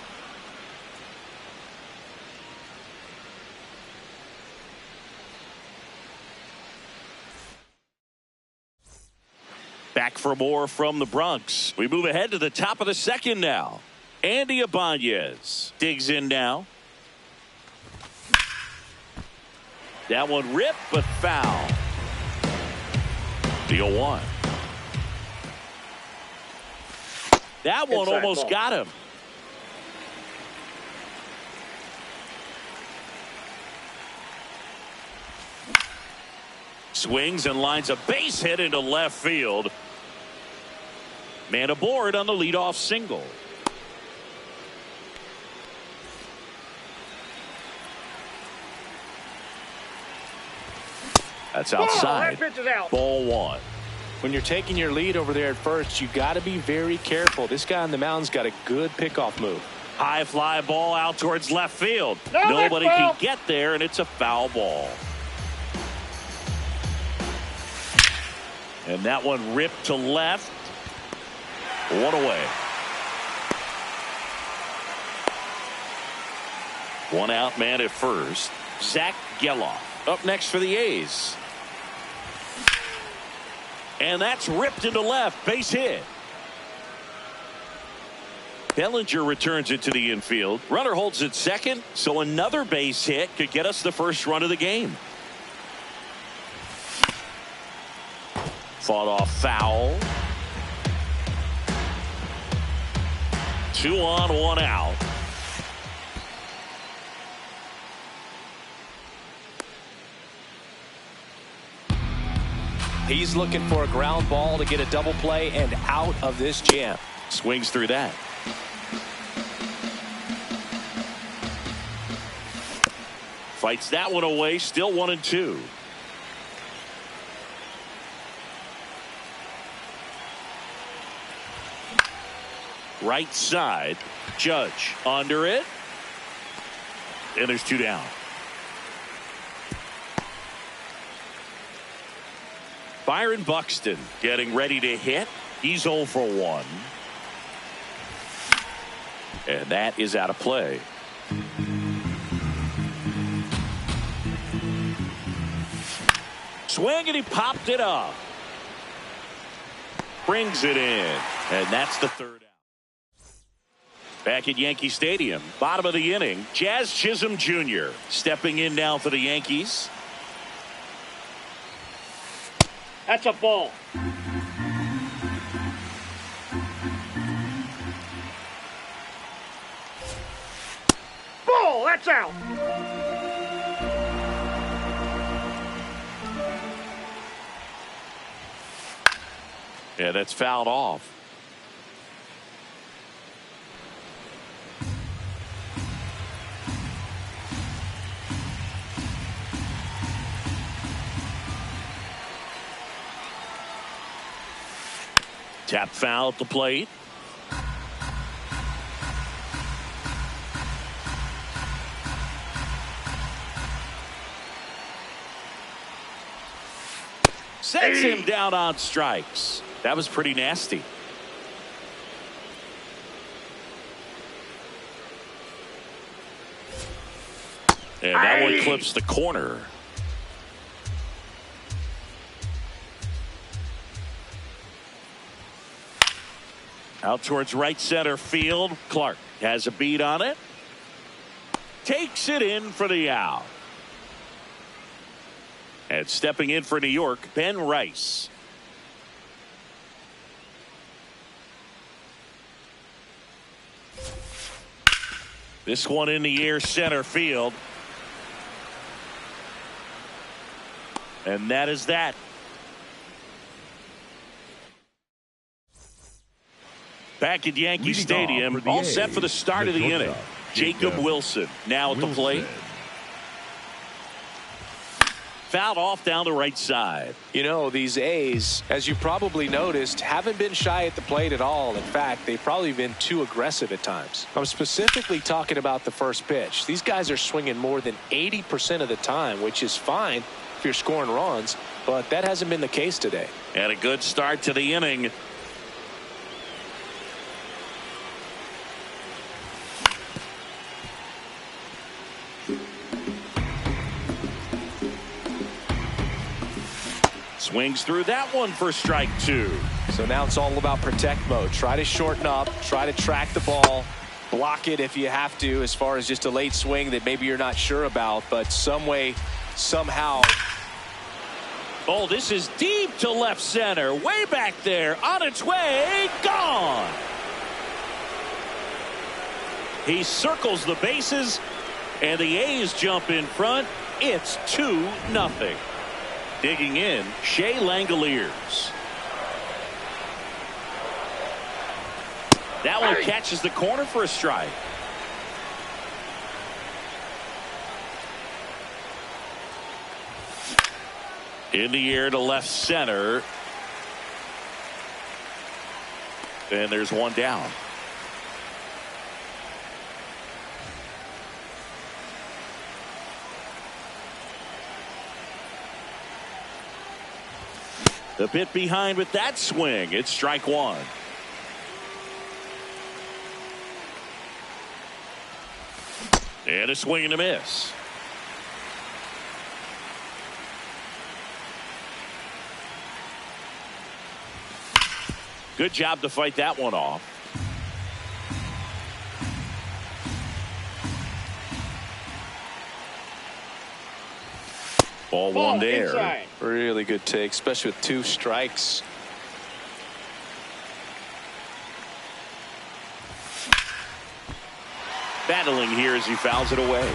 Back for more from the Bronx. We move ahead to the top of the second now. Andy Ibanez digs in now. That one ripped but foul. The 0-1. That one almost got him. Swings and lines a base hit into left field. Man aboard on the leadoff single. That's outside. That pitch is out. Ball one. When you're taking your lead over there at first, you got to be very careful. This guy on the mound's got a good pickoff move. High fly ball out towards left field. No, nobody can get there, and it's a foul ball. And that one ripped to left. One away. One out man at first. Zach Geloff up next for the A's. And that's ripped into left. Base hit. Bellinger returns it to the infield. Runner holds it second, so another base hit could get us the first run of the game. Fought off foul. 2 on, 1 out. He's looking for a ground ball to get a double play and out of this jam. Swings through that. Fights that one away. Still 1-2. Right side. Judge under it. And there's 2 down. Byron Buxton getting ready to hit. He's 0 for 1. And that is out of play. Swing and he popped it up. Brings it in. And that's the 3rd out. Back at Yankee Stadium. Bottom of the inning. Jazz Chisholm Jr. stepping in now for the Yankees. That's a ball. Ball, that's out. Yeah, that's fouled off. Tap foul at the plate. Sets him down on strikes. That was pretty nasty. And that one clips the corner. Out towards right center field. Clark has a beat on it. Takes it in for the out. And stepping in for New York, Ben Rice. This one in the air center field. And that is that. Back at Yankee Stadium, all set for the start of the inning. Jacob Wilson now at the plate. Fouled off down the right side. You know, these A's, as you probably noticed, haven't been shy at the plate at all. In fact, they've probably been too aggressive at times. I'm specifically talking about the first pitch. These guys are swinging more than 80% of the time, which is fine if you're scoring runs, but that hasn't been the case today. And a good start to the inning. Swings through that one for strike two. So now it's all about protect mode. Try to shorten up, try to track the ball, block it if you have to, as far as just a late swing that maybe you're not sure about, but some way, somehow. Oh, this is deep to left center, way back there, on its way, gone. He circles the bases, and the A's jump in front. It's 2-0. Digging in, Shea Langoliers. That one catches the corner for a strike. In the air to left center. And there's one down. A bit behind with that swing. It's strike one. And a swing and a miss. Good job to fight that one off. Ball one there. Inside. Really good take, especially with 2 strikes. Battling here as he fouls it away.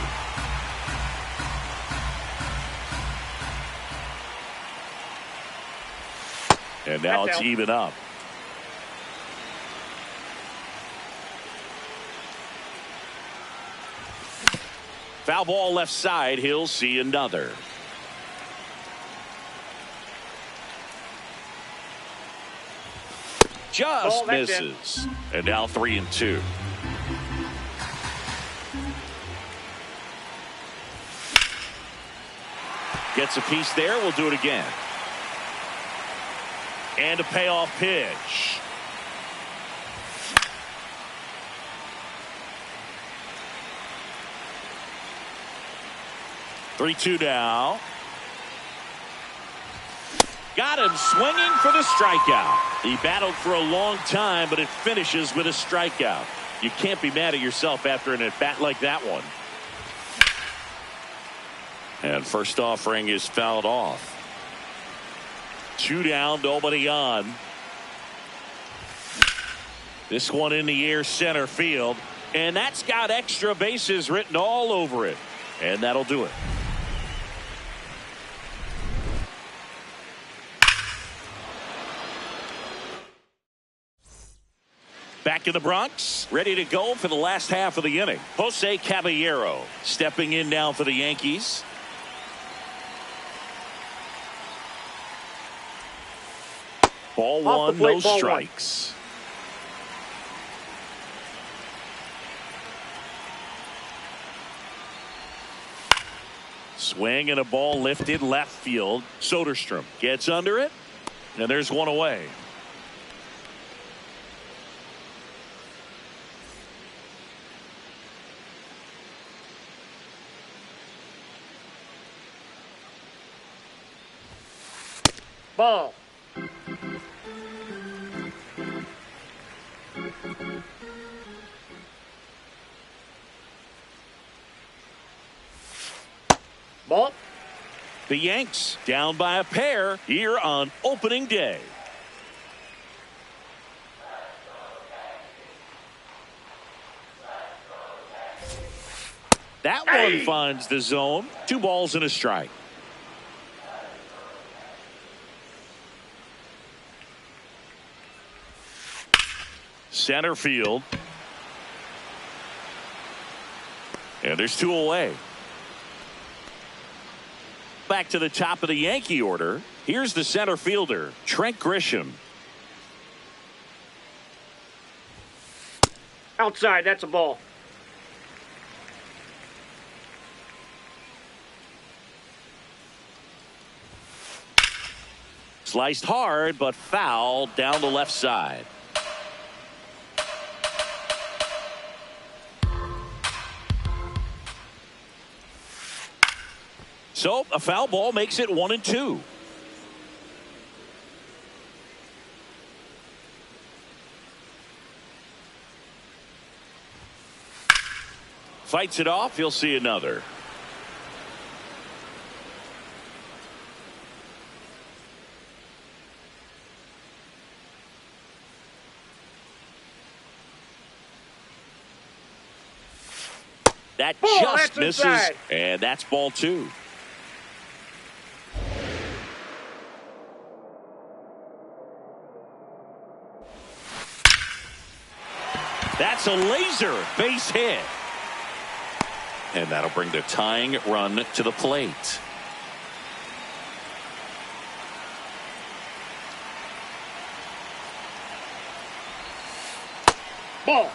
And now it's even up. Foul ball left side. He'll see another. Just misses. And now 3-2. Gets a piece there. We'll do it again. And a payoff pitch. Three-two now. Got him swinging for the strikeout. He battled for a long time, but it finishes with a strikeout. You can't be mad at yourself after an at-bat like that one. And first offering is fouled off. 2 down, nobody on. This one in the air center field. And that's got extra bases written all over it. And that'll do it. Back in the Bronx, ready to go for the last half of the inning. Jose Caballero stepping in now for the Yankees. Ball one, no strikes. Swing and a ball lifted left field. Soderstrom gets under it, and there's one away. Ball. Ball. The Yanks down by a pair here on opening day. That one finds the zone. 2 balls and a strike. Center field. And there's 2 away. Back to the top of the Yankee order. Here's the center fielder, Trent Grisham. Outside. That's a ball. Sliced hard, but foul down the left side. So a foul ball makes it 1-2. Fights it off. He'll see another. That Ball, just that's misses, inside. and that's ball 2. That's a laser base hit. And that'll bring the tying run to the plate. Ball.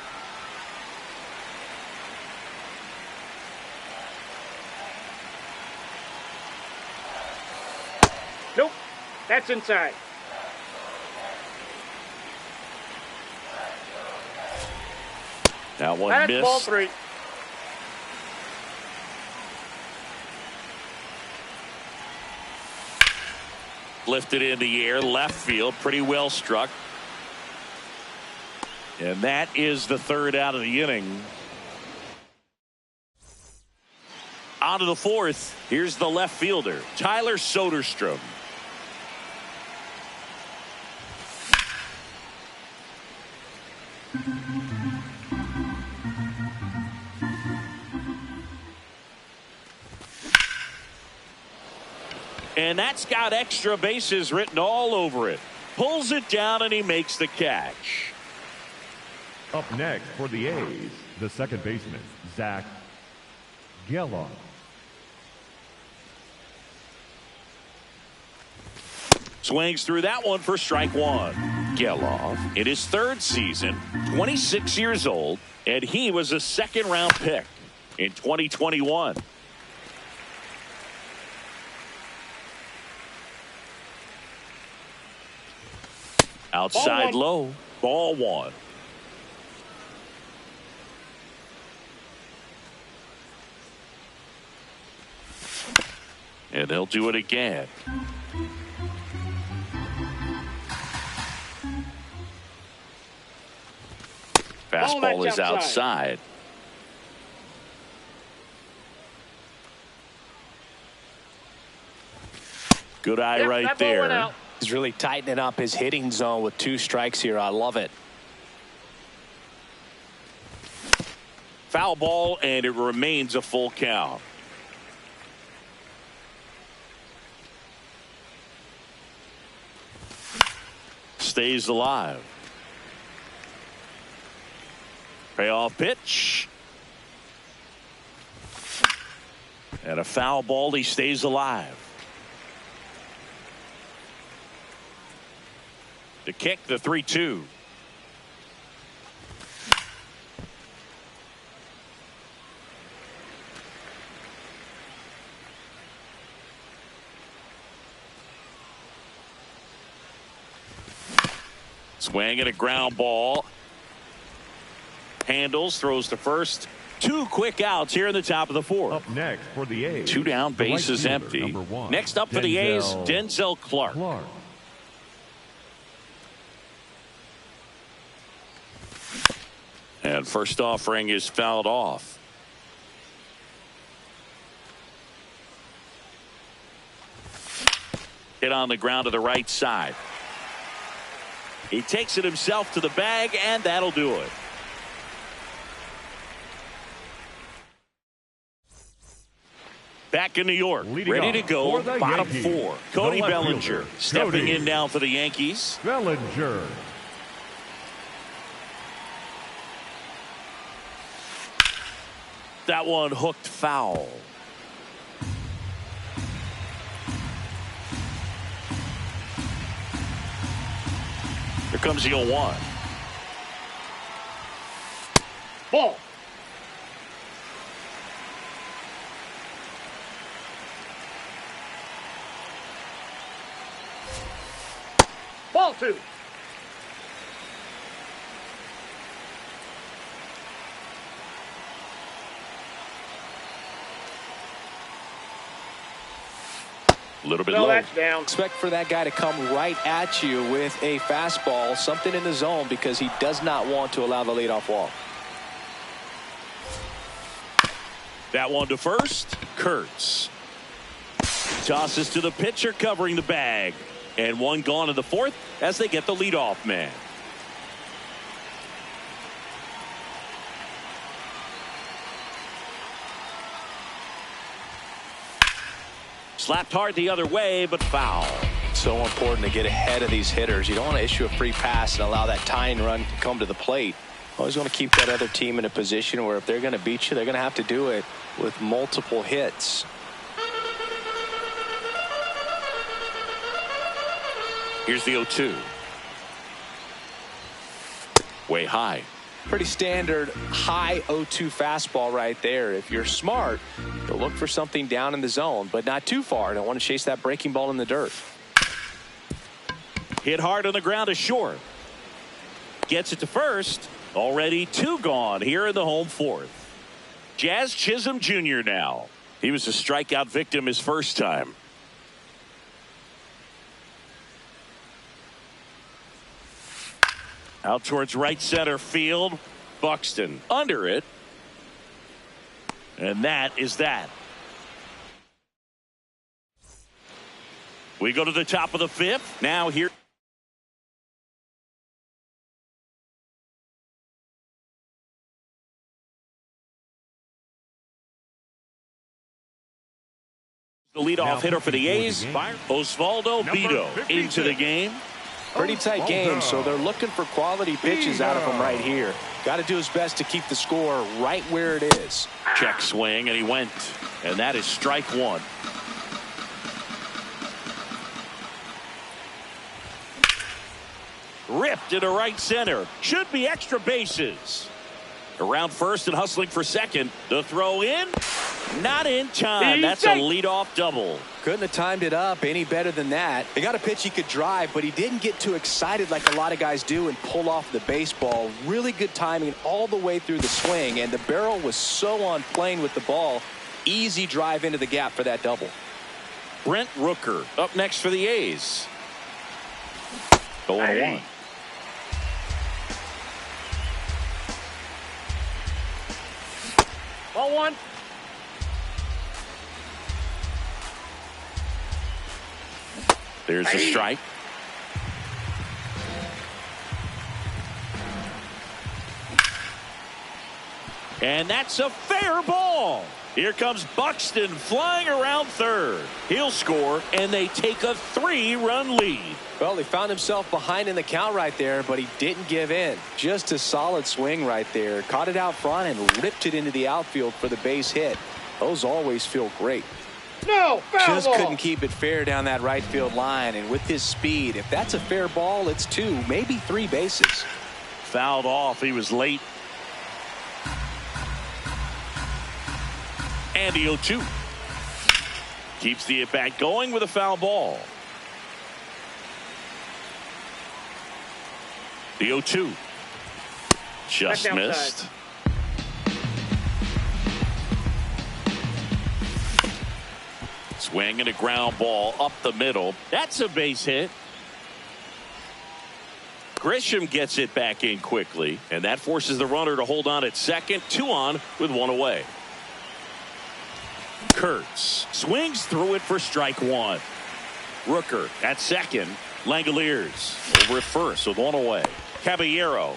Nope. That's inside. That one That's missed. ball 3. Lifted in the air, left field, pretty well struck. And that is the 3rd out of the inning. On to the 4th. Here's the left fielder, Tyler Soderstrom. And that's got extra bases written all over it. Pulls it down and he makes the catch. Up next for the A's, the second baseman, Zach Geloff. Swings through that one for strike 1. Geloff in his 3rd season, 26 years old, and he was a 2nd-round pick in 2021. Outside low, ball 1. And they'll do it again. Fastball is outside. Good eye right there. He's really tightening up his hitting zone with 2 strikes here. I love it. Foul ball, and it remains a full count. Stays alive. Payoff pitch. And a foul ball. He stays alive. To kick the 3-2. Swing and a ground ball. Handles, throws to first. 2 quick outs here in the top of the 4th. Up next for the A's, 2 down, bases empty. Next up for the A's, Denzel Clark. And first offering is fouled off. Hit on the ground to the right side. He takes it himself to the bag, and that'll do it. Back in New York, ready to go, bottom four. Cody Bellinger stepping in now for the Yankees. Bellinger. That one hooked foul. Here comes the 0-1. Ball. Ball 2. A little bit No, low. that's down. Expect for that guy to come right at you with a fastball, something in the zone, because he does not want to allow the leadoff walk. That one to first. Kurtz tosses to the pitcher covering the bag. And one gone in the fourth as they get the leadoff man. Slapped hard the other way, but foul. So important to get ahead of these hitters. You don't want to issue a free pass and allow that tying run to come to the plate. Always want to keep that other team in a position where if they're going to beat you, they're going to have to do it with multiple hits. Here's the 0-2. Way high. Pretty standard high 0-2 fastball right there. If you're smart, you'll look for something down in the zone, but not too far. Don't want to chase that breaking ball in the dirt. Hit hard on the ground to short. Gets it to first. Already 2 gone here in the home fourth. Jazz Chisholm Jr. now. He was a strikeout victim his first time. Out towards right center field. Buxton under it. And that is that. We go to the top of the fifth. Now here. The leadoff hitter for the A's, Osvaldo Bido, into the game. Pretty tight game, so they're looking for quality pitches out of him right here. Got to do his best to keep the score right where it is. Check swing, and he went. And that is strike one. Ripped into right center. Should be extra bases. Around first and hustling for second. The throw in. Not in time. That's a leadoff double. Couldn't have timed it up any better than that. He got a pitch he could drive, but he didn't get too excited like a lot of guys do and pull off the baseball. Really good timing all the way through the swing, and the barrel was so on plane with the ball. Easy drive into the gap for that double. Brent Rooker up next for the A's. 0-1. Ball 1. There's a strike. And that's a fair ball. Here comes Buxton flying around third. He'll score, and they take a 3-run lead. Well, he found himself behind in the count right there, but he didn't give in. Just a solid swing right there. Caught it out front and ripped it into the outfield for the base hit. Those always feel great. No, foul Just ball. couldn't keep it fair down that right field line, and with his speed, if that's a fair ball, it's 2, maybe 3 bases. Fouled off. He was late. And the 0-2. Keeps the at-bat going with a foul ball. The 0-2. Just Back missed. Swing and a ground ball up the middle. That's a base hit. Grisham gets it back in quickly, and that forces the runner to hold on at second. 2 on with 1 away. Kurtz swings through it for strike 1. Rooker at second. Langoliers over at first with one away. Caballero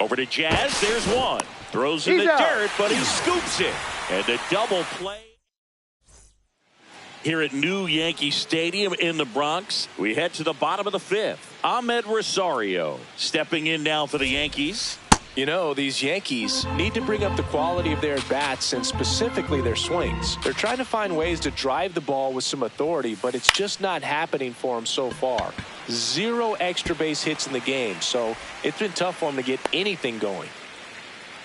over to Jazz. There's one. Throws in the dirt, but he scoops it. And a double play. Here at New Yankee Stadium in the Bronx, we head to the bottom of the fifth. Ahmed Rosario stepping in now for the Yankees. You know, these Yankees need to bring up the quality of their bats and specifically their swings. They're trying to find ways to drive the ball with some authority, but it's just not happening for them so far. 0 extra base hits in the game, so it's been tough for him to get anything going.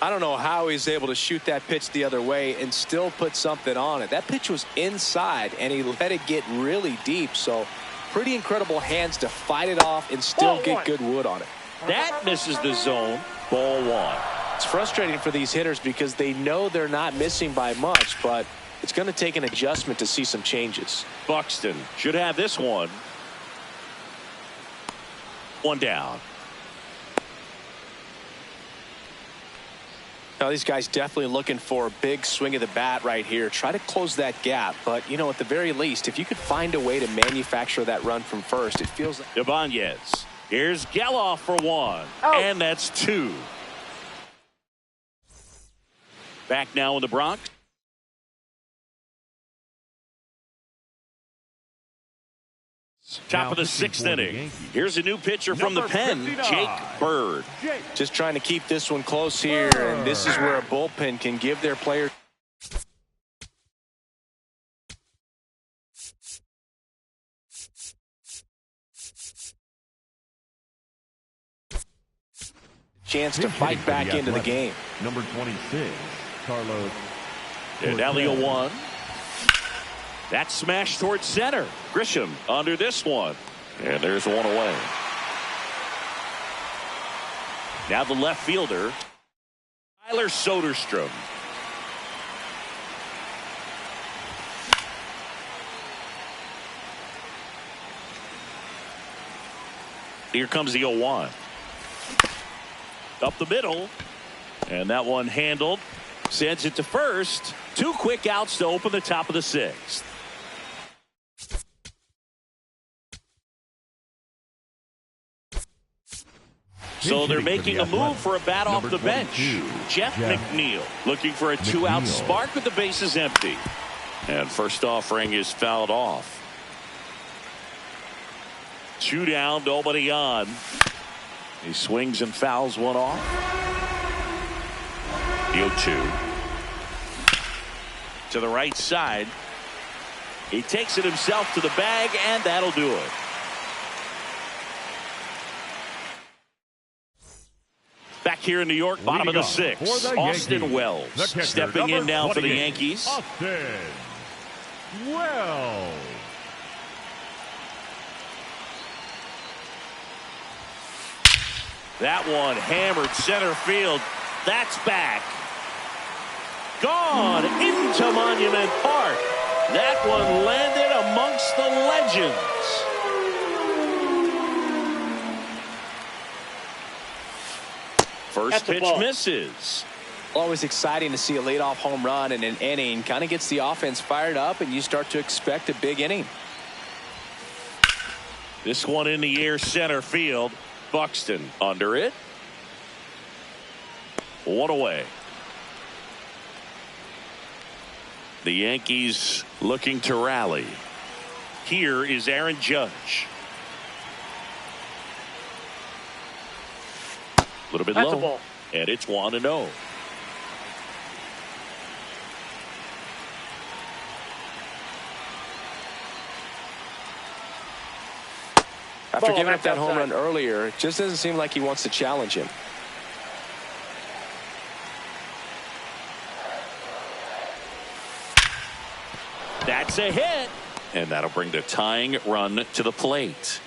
I don't know how he's able to shoot that pitch the other way and still put something on it. That pitch was inside, and he let it get really deep, so pretty incredible hands to fight it off and still get good wood on it. That misses the zone. Ball one. It's frustrating for these hitters because they know they're not missing by much, but it's going to take an adjustment to see some changes. Buxton should have this one. One down. Now these guys definitely looking for a big swing of the bat right here. Try to close that gap, but you know, at the very least, if you could find a way to manufacture that run from first, it feels like Ibanez. Here's Geloff for one. And that's two. Back now in the Bronx. Top of the sixth inning. Here's a new pitcher from the pen, Jake Bird. Just trying to keep this one close here, and this is where a bullpen can give their players chance to fight back into the game. Number 26, Carlos. And now the 0-1. That smash towards center. Grisham under this one. And there's one away. Now the left fielder, Tyler Soderstrom. Here comes the 0-1. Up the middle. And that one handled. Sends it to first. 2 quick outs to open the top of the sixth. So they're making a move for a bat off the bench. Jeff McNeil looking for a 2-out spark with the bases empty. And first offering is fouled off. 2 down, nobody on. He swings and fouls one off. The 0-2. To the right side. He takes it himself to the bag, and that'll do it. Back here in New York, bottom of the sixth. Austin Wells stepping in now for the Yankees. Austin Wells. That one hammered center field. That's back. Gone into Monument Park. That one landed amongst the legends. First pitch misses. Always exciting to see a leadoff home run in an inning. Kind of gets the offense fired up, and you start to expect a big inning. This one in the air center field. Buxton under it. One away. The Yankees looking to rally. Here is Aaron Judge. A little bit low. And it's 1-0. After giving up that home run earlier, it just doesn't seem like he wants to challenge him. That's a hit. And that'll bring the tying run to the plate.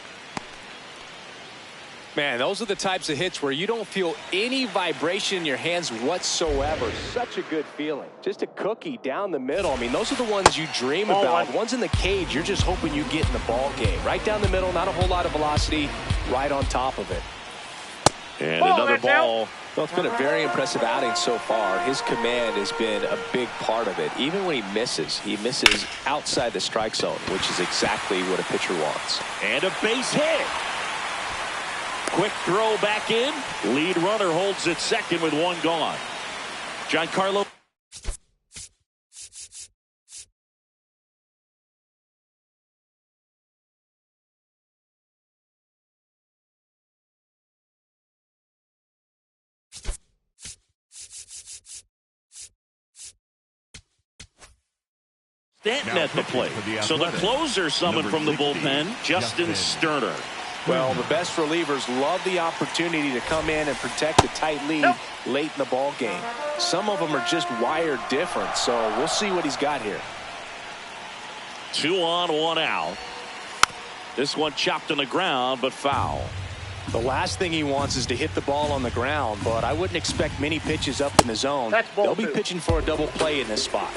Man, those are the types of hits where you don't feel any vibration in your hands whatsoever. Such a good feeling. Just a cookie down the middle. I mean, those are the ones you dream about. Ones in the cage, you're just hoping you get in the ball game. Right down the middle, not a whole lot of velocity, right on top of it. And Ball, another that's out. ball. Well, it's been a very impressive outing so far. His command has been a big part of it. Even when he misses outside the strike zone, which is exactly what a pitcher wants. And a base hit. Quick throw back in. Lead runner holds at second with one gone. Giancarlo. Stanton at the plate. So the closer summoned from the bullpen, Justin Sterner. Well, the best relievers love the opportunity to come in and protect a tight lead late in the ball game. Some of them are just wired different, so we'll see what he's got here. 2 on, 1 out. This one chopped on the ground, but foul. The last thing he wants is to hit the ball on the ground, but I wouldn't expect many pitches up in the zone. They'll be pitching for a double play in this spot.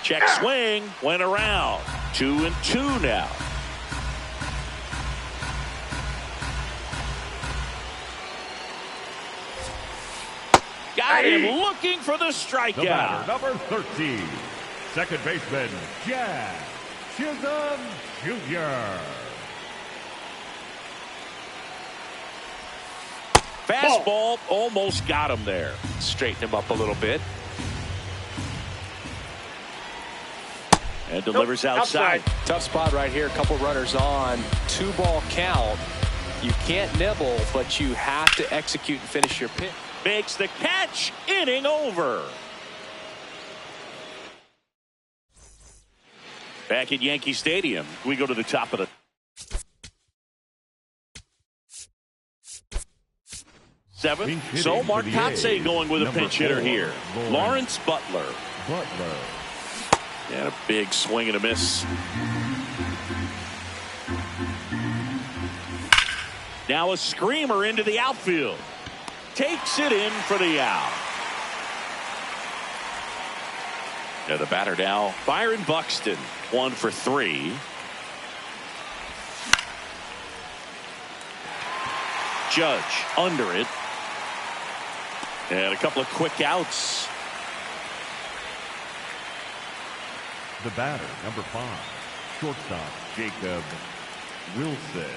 Check swing, went around. 2-2 now. Got him looking for the strikeout. The batter, number 13, second baseman, Jazz Chisholm Jr. Fastball almost got him there. Straighten him up a little bit. And delivers outside. Tough spot right here. A couple runners on. 2-ball count. You can't nibble, but you have to execute and finish your pitch. Makes the catch. Inning over. Back at Yankee Stadium, we go to the top of the 7th. So Mark Kotsay going with a pinch hitter here. Lawrence Butler. And a big swing and a miss. Now a screamer into the outfield. Takes it in for the out. Now the batter now, Byron Buxton, 1 for 3. Judge under it. And a couple of quick outs. The batter, number 5, shortstop, Jacob Wilson.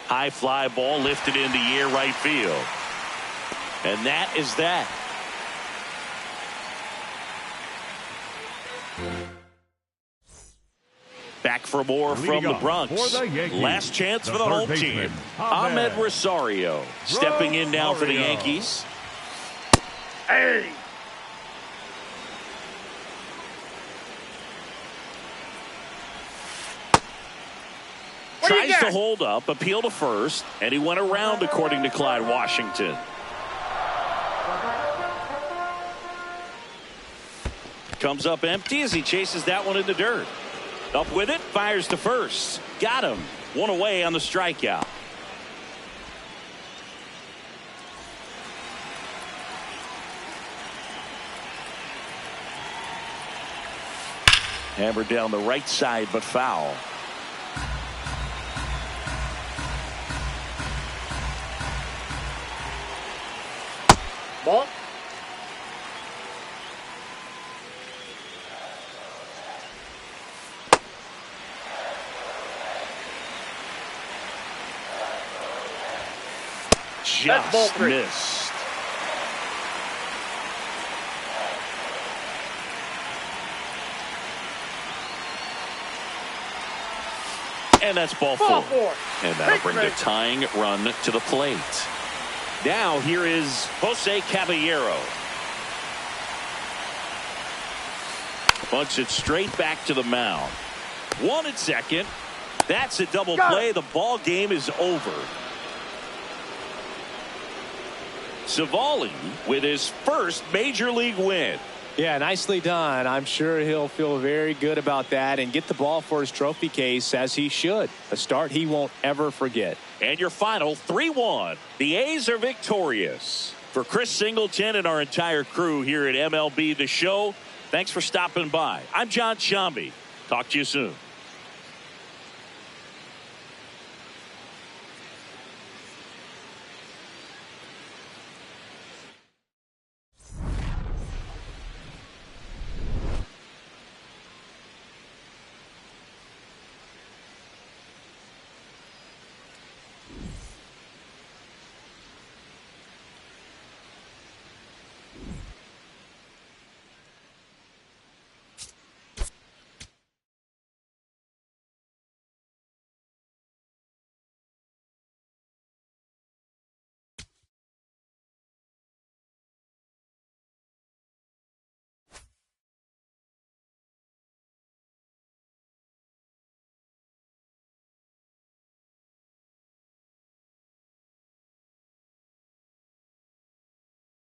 High fly ball lifted in the air right field. And that is that. Back for more from the Bronx. Last chance for the home team. Ahmed Rosario stepping in now for the Yankees. Hey! Tries to hold up, appeal to first, and he went around according to Clyde Washington. Comes up empty as he chases that one in the dirt. Up with it, fires to first. Got him. 1 away on the strikeout. Hammered down the right side, but foul. Ball. Just missed. And that's ball 4. And that'll bring the tying run to the plate. Now here is Jose Caballero. Bunts it straight back to the mound. 1 at second. That's a double play. The ball game is over. Savali with his first major league win. Yeah, nicely done. I'm sure he'll feel very good about that and get the ball for his trophy case, as he should. A start he won't ever forget. And your final 3-1. The A's are victorious. For Chris Singleton and our entire crew here at MLB The Show, thanks for stopping by. I'm John Shambi. Talk to you soon.